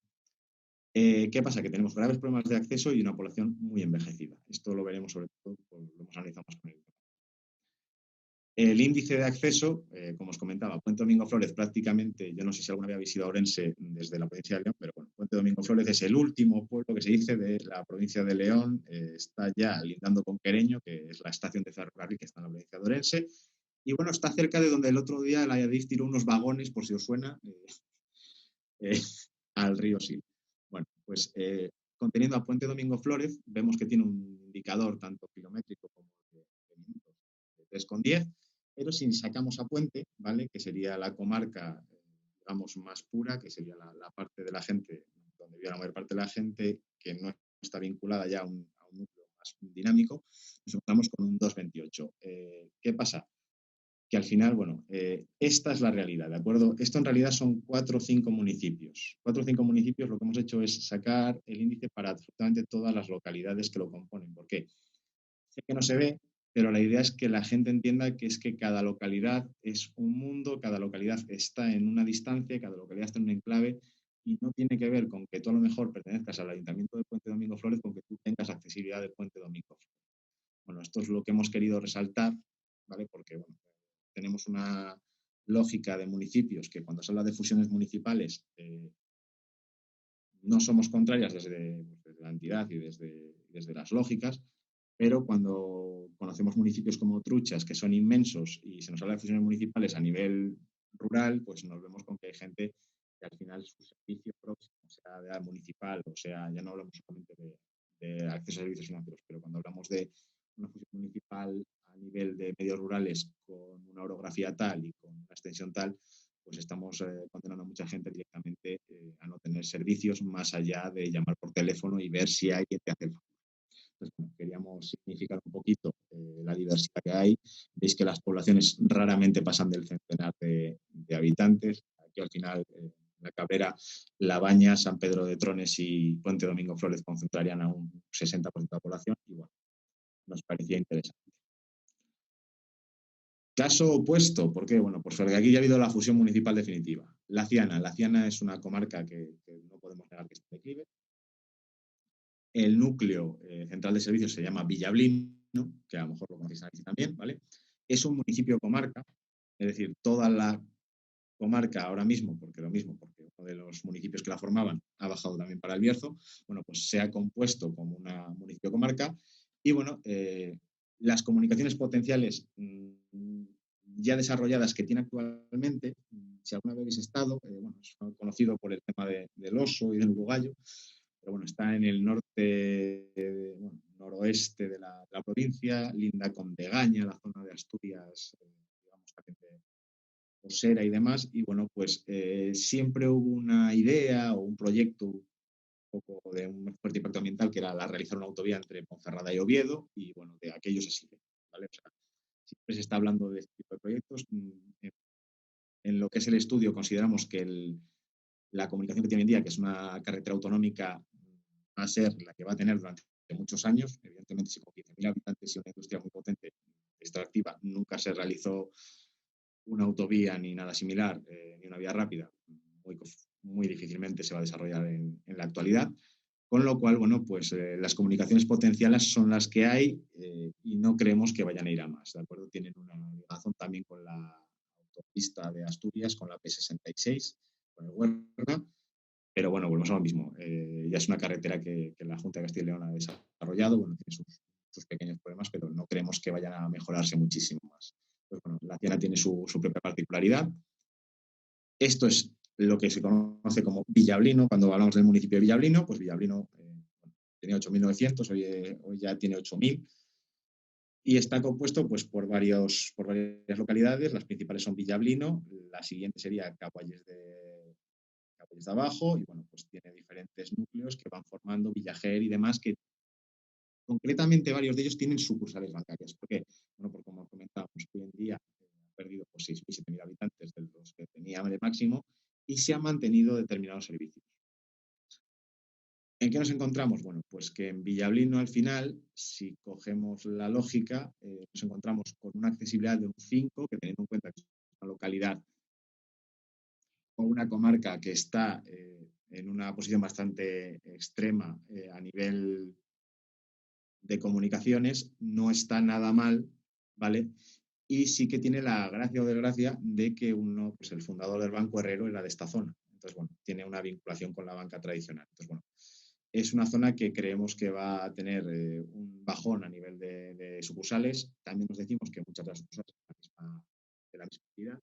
¿Qué pasa? Que tenemos graves problemas de acceso y una población muy envejecida. Esto lo veremos sobre todo, pues, lo hemos analizado más con el índice de acceso, como os comentaba, Puente Domingo Flórez prácticamente, yo no sé si alguna vez habéis ido a Orense desde la provincia de León, pero bueno, Puente Domingo Flórez es el último pueblo que se dice de la provincia de León, está ya lindando con Quereño, que es la estación de ferrocarril que está en la provincia de Orense, y bueno, está cerca de donde el otro día la Adif tiró unos vagones, por si os suena, al río Sil. Bueno, pues conteniendo a Puente Domingo Flórez, vemos que tiene un indicador tanto kilométrico como de minutos de 3,10, pero si sacamos a Puente, ¿vale? Que sería la comarca, digamos, más pura, que sería la parte de la gente, donde vive la mayor parte de la gente, que no está vinculada ya a un núcleo más dinámico, nos encontramos con un 2,28. ¿Qué pasa? que al final, bueno, esta es la realidad, ¿de acuerdo? Esto en realidad son 4 o 5 municipios. 4 o 5 municipios, lo que hemos hecho es sacar el índice para absolutamente todas las localidades que lo componen. ¿Por qué? Sé que no se ve, pero la idea es que la gente entienda que es que cada localidad es un mundo, cada localidad está en una distancia, cada localidad está en un enclave y no tiene que ver con que tú a lo mejor pertenezcas al Ayuntamiento de Puente Domingo Flórez con que tú tengas accesibilidad de Puente Domingo Flórez. Bueno, esto es lo que hemos querido resaltar, ¿vale? Porque, bueno, tenemos una lógica de municipios que cuando se habla de fusiones municipales no somos contrarias desde la entidad y desde las lógicas, pero cuando conocemos municipios como Truchas, que son inmensos, y se nos habla de fusiones municipales a nivel rural, pues nos vemos con que hay gente que al final su servicio próximo, sea de municipal, o sea, ya no hablamos solamente de acceso a servicios financieros, pero cuando hablamos de una fusión municipal a nivel de medios rurales con una orografía tal y con una extensión tal, pues estamos condenando a mucha gente directamente a no tener servicios más allá de llamar por teléfono y ver si hay quien te hace el favor. Entonces, bueno, queríamos significar un poquito la diversidad que hay. Veis que las poblaciones raramente pasan del centenar de habitantes. Aquí al final, La Cabrera, La Baña, San Pedro de Trones y Puente Domingo Flórez concentrarían a un 60% de la población y bueno, nos parecía interesante. Caso opuesto, ¿por qué? Bueno, pues porque aquí ya ha habido la fusión municipal definitiva. La Ciana es una comarca que no podemos negar que está en declive. El núcleo central de servicios se llama Villablino, que a lo mejor lo conocéis aquí también, ¿vale? Es un municipio comarca, es decir, toda la comarca ahora mismo, porque lo mismo, porque uno de los municipios que la formaban ha bajado también para el Bierzo, bueno, pues se ha compuesto como una municipio comarca y bueno, las comunicaciones potenciales ya desarrolladas que tiene actualmente, si alguna vez habéis estado, bueno, es conocido por el tema del oso y del urogallo, pero bueno, está en el norte, bueno, noroeste de la provincia, linda con Degaña, la zona de Asturias, digamos, también de Osera y demás, y bueno, pues siempre hubo una idea o un proyecto un poco de un fuerte impacto ambiental que era la realizar una autovía entre Ponferrada y Oviedo, y bueno, de aquello se sigue, ¿vale? O sea, siempre se está hablando de este tipo de proyectos. En lo que es el estudio consideramos que la comunicación que tiene hoy en día, que es una carretera autonómica, va a ser la que va a tener durante muchos años. Evidentemente, si con 15.000 habitantes y una industria muy potente, extractiva, nunca se realizó una autovía ni nada similar, ni una vía rápida, muy difícilmente se va a desarrollar en la actualidad. Con lo cual, bueno, pues las comunicaciones potenciales son las que hay y no creemos que vayan a ir a más, ¿de acuerdo? Tienen una razón también con la autopista de Asturias, con la P66, con el Huerta, pero bueno, volvemos a lo mismo. Ya es una carretera que la Junta de Castilla y León ha desarrollado, bueno, tiene sus pequeños problemas, pero no creemos que vayan a mejorarse muchísimo más. Pues bueno, la Ciana tiene su propia particularidad. Esto es lo que se conoce como Villablino. Cuando hablamos del municipio de Villablino, pues Villablino tenía 8.900, hoy ya tiene 8.000. Y está compuesto pues, por varias localidades. Las principales son Villablino, la siguiente sería Caguayes de Abajo, y bueno, pues tiene diferentes núcleos que van formando Villajer y demás, que concretamente varios de ellos tienen sucursales bancarias. ¿Por qué? Bueno, porque como comentábamos, hoy en día ha perdido pues, 6.000, 7.000 habitantes de los que tenía de máximo y se han mantenido determinados servicios. ¿En qué nos encontramos? Bueno, pues que en Villablino al final, si cogemos la lógica, nos encontramos con una accesibilidad de un 5, que teniendo en cuenta que es una localidad o una comarca que está en una posición bastante extrema a nivel de comunicaciones, no está nada mal, ¿vale? Y sí que tiene la gracia o desgracia de que uno, pues el fundador del Banco Herrero era de esta zona. Entonces, bueno, tiene una vinculación con la banca tradicional. Entonces, bueno, es una zona que creemos que va a tener un bajón a nivel de sucursales. También nos decimos que muchas de las sucursales son de la misma entidad,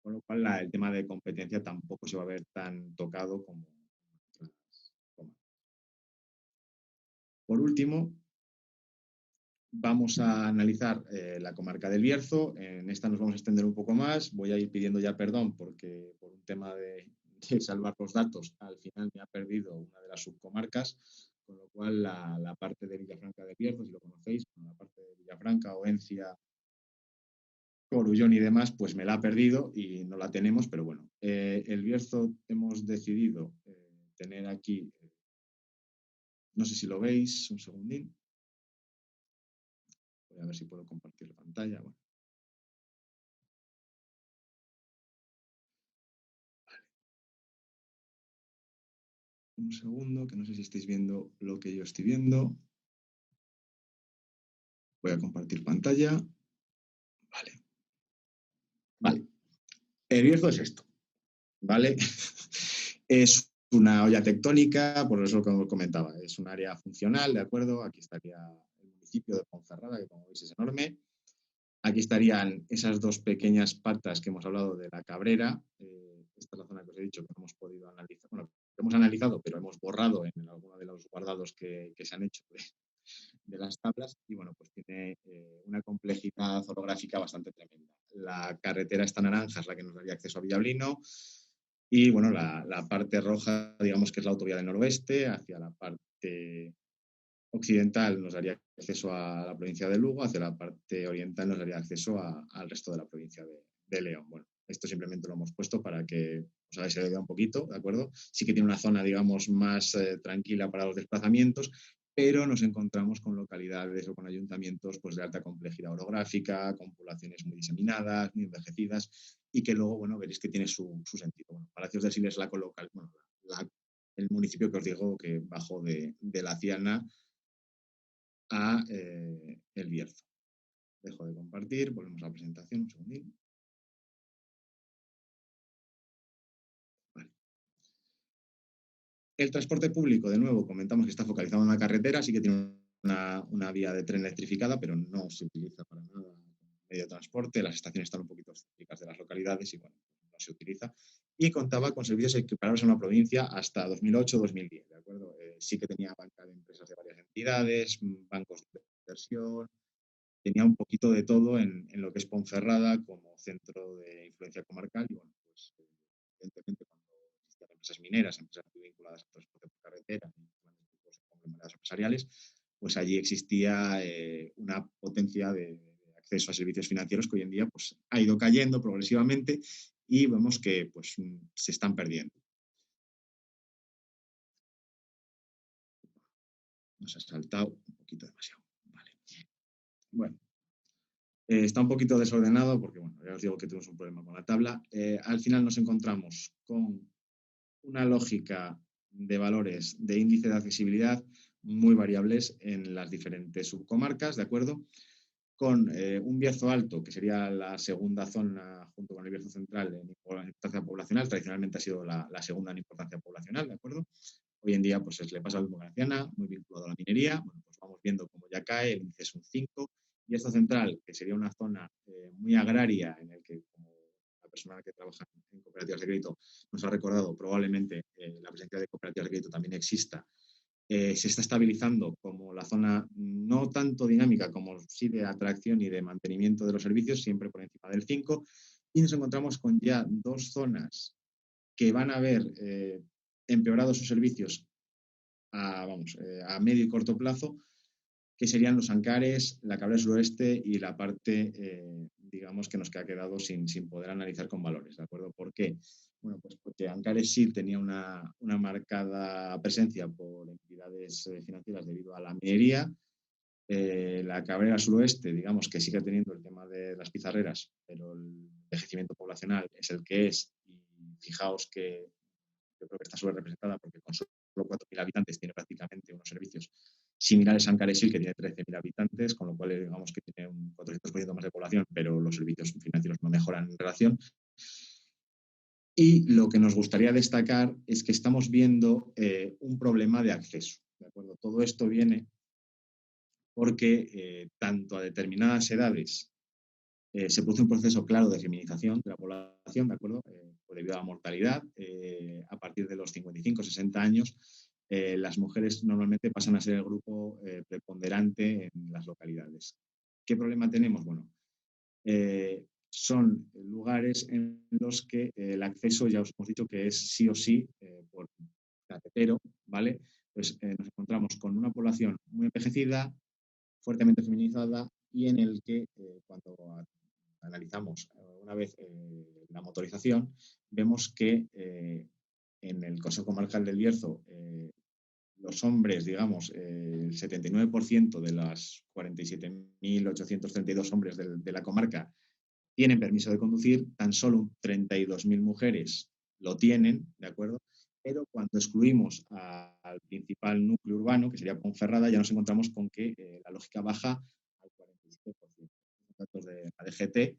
con lo cual el tema de competencia tampoco se va a ver tan tocado como otras comarcas. Por último, vamos a analizar la comarca del Bierzo. En esta nos vamos a extender un poco más. Voy a ir pidiendo ya perdón porque por un tema de salvar los datos, al final me ha perdido una de las subcomarcas, con lo cual la parte de Villafranca del Bierzo, si lo conocéis, la parte de Villafranca, Oencia, Corullón y demás, pues me la ha perdido y no la tenemos, pero bueno, el Bierzo hemos decidido tener aquí, no sé si lo veis, un segundín. Voy a ver si puedo compartir la pantalla. Bueno. Un segundo, que no sé si estáis viendo lo que yo estoy viendo. Voy a compartir pantalla. Vale. Vale. El Bierzo es esto, ¿vale? Es una olla tectónica, por eso como comentaba, es un área funcional, ¿de acuerdo? Aquí estaría el municipio de Ponferrada, que como veis es enorme. Aquí estarían esas dos pequeñas patas que hemos hablado de la Cabrera. Esta es la zona que os he dicho que no hemos podido analizar. Bueno, que hemos analizado, pero hemos borrado en alguno de los guardados que se han hecho de las tablas. Y bueno, pues tiene una complejidad orográfica bastante tremenda. La carretera esta naranja es la que nos daría acceso a Villablino. Y bueno, la parte roja, digamos que es la autovía del noroeste, hacia la parte occidental nos daría acceso a la provincia de Lugo, hacia la parte oriental nos daría acceso al resto de la provincia de León. Bueno, esto simplemente lo hemos puesto para que os hagáis la idea un poquito, ¿de acuerdo? Sí que tiene una zona, digamos, más tranquila para los desplazamientos, pero nos encontramos con localidades o con ayuntamientos pues, de alta complejidad orográfica, con poblaciones muy diseminadas, muy envejecidas, y que luego, bueno, veréis que tiene su sentido. Bueno, Palacios de Siles la coloca, bueno, el municipio que os digo que bajó de la Ciana a el Bierzo. Dejo de compartir, volvemos a la presentación, un segundín. Vale. El transporte público, de nuevo, comentamos que está focalizado en la carretera, sí que tiene una vía de tren electrificada, pero no se utiliza para nada como medio de transporte. Las estaciones están un poquito cerca de las localidades y bueno, no se utiliza. Y contaba con servicios equiparables a una provincia hasta 2008-2010, ¿de acuerdo? Sí que tenía banca de empresas de varias entidades, bancos de inversión, tenía un poquito de todo en lo que es Ponferrada como centro de influencia comarcal y bueno, pues evidentemente cuando existían empresas mineras, empresas muy vinculadas al transporte por carretera y tipos de conglomerados empresariales, pues allí existía una potencia de acceso a servicios financieros que hoy en día pues, ha ido cayendo progresivamente y vemos que pues, se están perdiendo. Nos ha saltado un poquito demasiado. Vale. Bueno, está un poquito desordenado porque, bueno, ya os digo que tenemos un problema con la tabla. Al final nos encontramos con una lógica de valores de índice de accesibilidad muy variables en las diferentes subcomarcas, ¿de acuerdo? Con un Bierzo alto, que sería la segunda zona junto con el Bierzo central en importancia poblacional, tradicionalmente ha sido la segunda en importancia poblacional, ¿de acuerdo? Hoy en día pues le pasa al mismo Graciana, muy vinculado a la minería. Bueno, pues vamos viendo cómo ya cae, el índice es un 5. Y esta central, que sería una zona muy agraria, en el que como la persona que trabaja en cooperativas de crédito nos ha recordado, probablemente la presencia de cooperativas de crédito también exista, se está estabilizando como la zona no tanto dinámica como sí de atracción y de mantenimiento de los servicios, siempre por encima del 5. Y nos encontramos con ya dos zonas que van a ver empeorado sus servicios a medio y corto plazo, que serían los Ancares, la Cabrera Suroeste y la parte, digamos, que nos ha quedado sin poder analizar con valores, ¿de acuerdo? ¿Por qué? Bueno, pues porque Ancares sí tenía una marcada presencia por entidades financieras debido a la minería. La Cabrera Suroeste, digamos, que sigue teniendo el tema de las pizarreras, pero el envejecimiento poblacional es el que es. Y fijaos que yo creo que está sobrerepresentada porque con solo 4.000 habitantes tiene prácticamente unos servicios similares a Ancaresil, que tiene 13.000 habitantes, con lo cual digamos que tiene un 400% más de población, pero los servicios financieros no mejoran en relación. Y lo que nos gustaría destacar es que estamos viendo un problema de acceso, ¿de acuerdo? Todo esto viene porque tanto a determinadas edades se produce un proceso claro de feminización de la población, ¿de acuerdo? Debido a la mortalidad, a partir de los 55-60 años, las mujeres normalmente pasan a ser el grupo preponderante en las localidades. ¿Qué problema tenemos? Bueno, son lugares en los que el acceso, ya os hemos dicho que es sí o sí por carretero, ¿vale? Pues nos encontramos con una población muy envejecida, fuertemente feminizada y en el que cuando analizamos una vez la motorización, vemos que en el Consejo Comarcal del Bierzo los hombres, digamos, el 79% de las 47.832 hombres de la comarca tienen permiso de conducir, tan solo 32.000 mujeres lo tienen, ¿de acuerdo? Pero cuando excluimos al principal núcleo urbano, que sería Ponferrada, ya nos encontramos con que la lógica baja al 47%. Datos de la DGT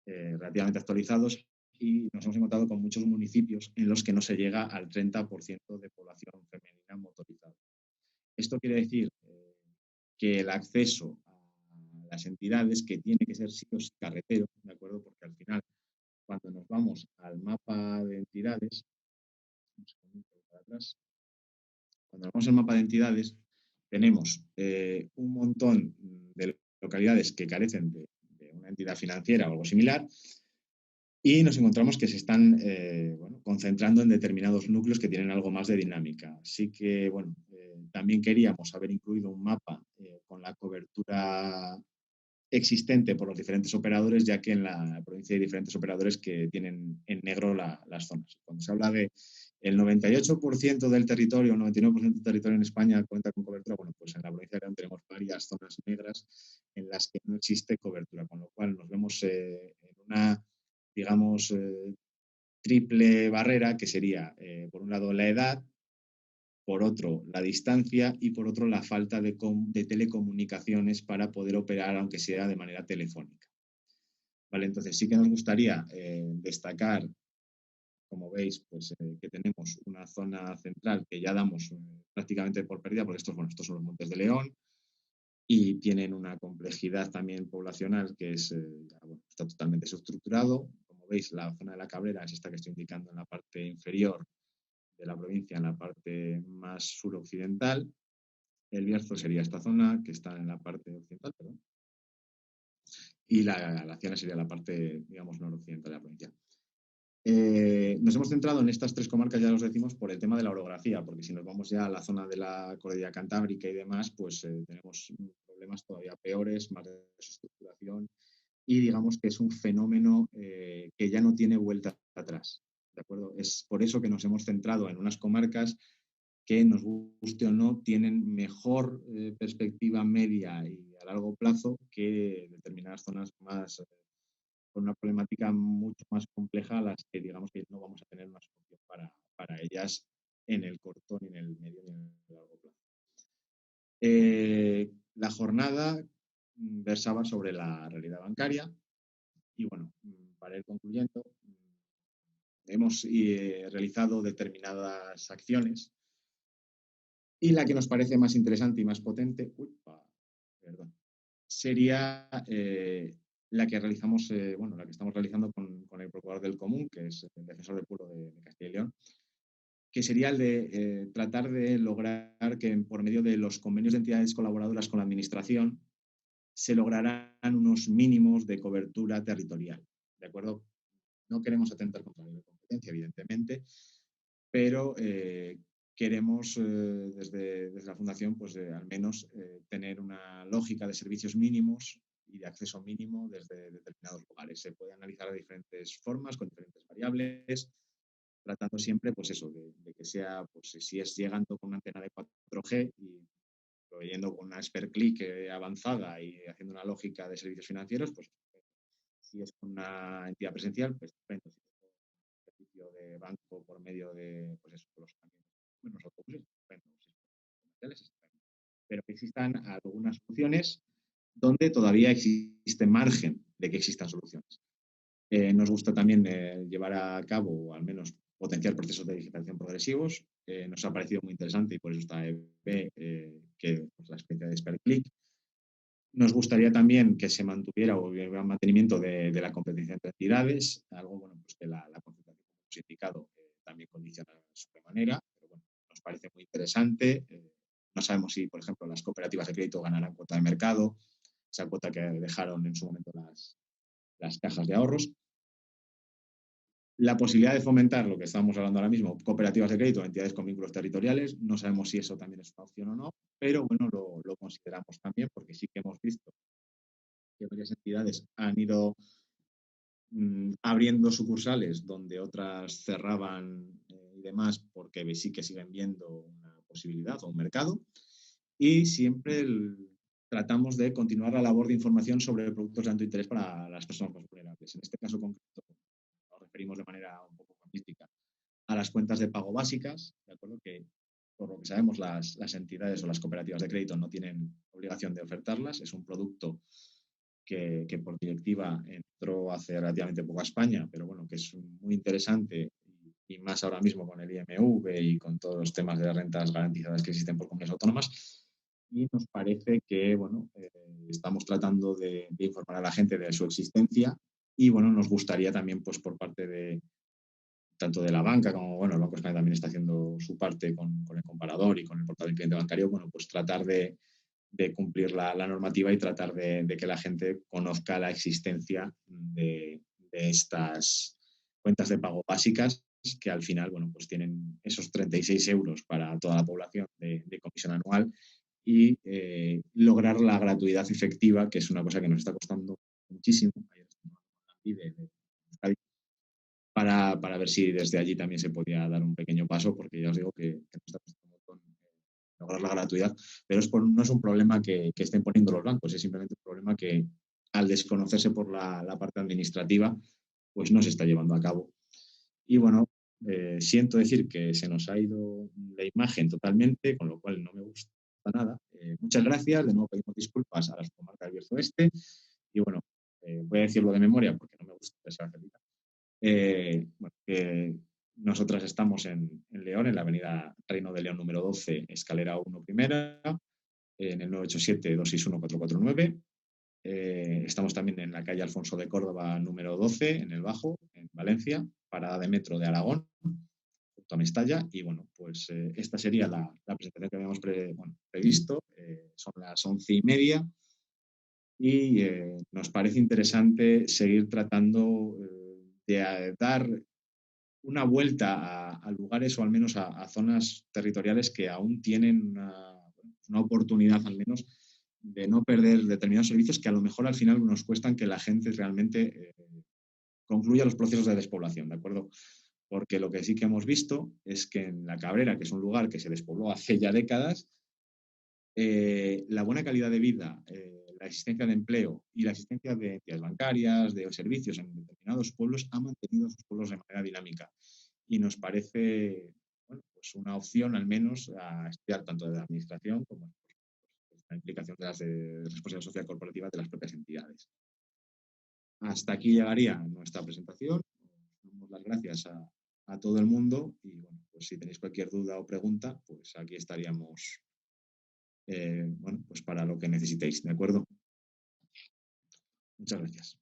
relativamente actualizados, y nos hemos encontrado con muchos municipios en los que no se llega al 30% de población femenina motorizada. Esto quiere decir que el acceso a las entidades, que tiene que ser sí o sí carretero, ¿de acuerdo? Porque al final, cuando nos vamos al mapa de entidades, cuando nos vamos al mapa de entidades, tenemos un montón de localidades que carecen de una entidad financiera o algo similar, y nos encontramos que se están concentrando en determinados núcleos que tienen algo más de dinámica. Así que, también queríamos haber incluido un mapa con la cobertura existente por los diferentes operadores, ya que en la provincia hay diferentes operadores que tienen en negro las zonas. Cuando se habla de el 98% del territorio, 99% del territorio en España cuenta con cobertura, pues en la provincia de León tenemos varias zonas negras en las que no existe cobertura, con lo cual nos vemos en una, digamos, triple barrera, que sería, por un lado, la edad, por otro, la distancia, y por otro, la falta de telecomunicaciones para poder operar, aunque sea de manera telefónica. Vale, entonces sí que nos gustaría destacar, como veis, pues que tenemos una zona central que ya damos prácticamente por perdida, porque estos son los Montes de León, y tienen una complejidad también poblacional que está totalmente subestructurado. Como veis, la zona de la Cabrera es esta que estoy indicando en la parte inferior de la provincia, en la parte más suroccidental. El Bierzo sería esta zona que está en la parte occidental, perdón. Y la Ciana sería la parte, digamos, noroccidental de la provincia. Nos hemos centrado en estas tres comarcas, ya los decimos, por el tema de la orografía, porque si nos vamos ya a la zona de la cordillera cantábrica y demás, pues tenemos problemas todavía peores, más de desestructuración, y digamos que es un fenómeno que ya no tiene vuelta atrás, ¿de acuerdo? Es por eso que nos hemos centrado en unas comarcas que, nos guste o no, tienen mejor perspectiva media y a largo plazo que determinadas zonas más con una problemática mucho más compleja, a las que digamos que no vamos a tener una solución para ellas en el corto, ni en el medio, ni en el largo plazo. La jornada versaba sobre la realidad bancaria y, para ir concluyendo, hemos realizado determinadas acciones, y la que nos parece más interesante y más potente sería la que realizamos, la que estamos realizando con el Procurador del Común, que es el Defensor del Pueblo de Castilla y León, que sería el de tratar de lograr que, por medio de los convenios de entidades colaboradoras con la Administración, se lograran unos mínimos de cobertura territorial, ¿de acuerdo? No queremos atentar contra la libre competencia, evidentemente, pero queremos desde la Fundación al menos tener una lógica de servicios mínimos y de acceso mínimo desde determinados lugares. Se puede analizar de diferentes formas, con diferentes variables, tratando siempre de que sea, si es llegando con una antena de 4G y proveyendo con una SperClick avanzada y haciendo una lógica de servicios financieros, si es con una entidad presencial, estupendo. Si es un servicio de banco por medio de los autobuses, estupendo. Pero que existan algunas soluciones donde todavía existe margen de que existan soluciones. Nos gusta también llevar a cabo, o al menos potenciar, procesos de digitalización progresivos. Nos ha parecido muy interesante, y por eso está que la experiencia de SperClick. Nos gustaría también que se mantuviera o hubiera un mantenimiento de la competencia entre entidades, algo que la concentración, como hemos indicado, también condiciona sobremanera, pero nos parece muy interesante. No sabemos si, por ejemplo, las cooperativas de crédito ganarán cuota de mercado, esa cuota que dejaron en su momento las cajas de ahorros. La posibilidad de fomentar lo que estamos hablando ahora mismo, cooperativas de crédito, entidades con vínculos territoriales, no sabemos si eso también es una opción o no, pero lo consideramos también, porque sí que hemos visto que varias entidades han ido abriendo sucursales donde otras cerraban y demás, porque sí que siguen viendo una posibilidad o un mercado. Y siempre tratamos de continuar la labor de información sobre productos de alto interés para las personas más vulnerables. En este caso concreto, nos referimos de manera un poco mística a las cuentas de pago básicas, ¿de acuerdo? Que, por lo que sabemos, las entidades o las cooperativas de crédito no tienen obligación de ofertarlas. Es un producto que por directiva entró hace relativamente poco a España, pero bueno, que es muy interesante y más ahora mismo con el IMV y con todos los temas de las rentas garantizadas que existen por comunidades autónomas. Y nos parece que, bueno, estamos tratando de informar a la gente de su existencia y, bueno, nos gustaría también, pues, por parte de tanto de la banca como, bueno, el Banco Español también está haciendo su parte con el comparador y con el portal del cliente bancario, bueno, pues tratar de cumplir la normativa y tratar de que la gente conozca la existencia de estas cuentas de pago básicas que al final, bueno, pues tienen esos 36 euros para toda la población de comisión anual y lograr la gratuidad efectiva, que es una cosa que nos está costando muchísimo. Para ver si desde allí también se podía dar un pequeño paso, porque ya os digo que nos está costando con lograr la gratuidad, pero no es un problema que estén poniendo los bancos, es simplemente un problema que al desconocerse por la parte administrativa, pues no se está llevando a cabo. Y bueno, siento decir que se nos ha ido la imagen totalmente, con lo cual no me gusta nada. Muchas gracias, de nuevo pedimos disculpas a las comarcas del Bierzo Oeste y bueno, voy a decirlo de memoria porque no me gusta esa realidad. Nosotras estamos en León, en la avenida Reino de León número 12, escalera 1 primera, en el 987-261-449. Estamos también en la calle Alfonso de Córdoba número 12, en el Bajo, en Valencia, parada de metro de Aragón, junto a Mestalla. Y bueno, pues esta sería la presentación que habíamos previsto. Son las 11:30 y nos parece interesante seguir tratando de dar una vuelta a lugares o al menos a zonas territoriales que aún tienen una oportunidad al menos de no perder determinados servicios que a lo mejor al final nos cuestan que la gente realmente concluya los procesos de despoblación, ¿de acuerdo? Porque lo que sí que hemos visto es que en La Cabrera, que es un lugar que se despobló hace ya décadas, la buena calidad de vida, la existencia de empleo y la existencia de entidades bancarias, de servicios en determinados pueblos, ha mantenido a sus pueblos de manera dinámica. Y nos parece pues una opción al menos a estudiar tanto de la administración como la implicación de las de responsabilidad social corporativa de las propias entidades. Hasta aquí llegaría nuestra presentación. Damos las gracias a todo el mundo y bueno, pues si tenéis cualquier duda o pregunta, pues aquí estaríamos pues para lo que necesitéis, ¿de acuerdo? Muchas gracias.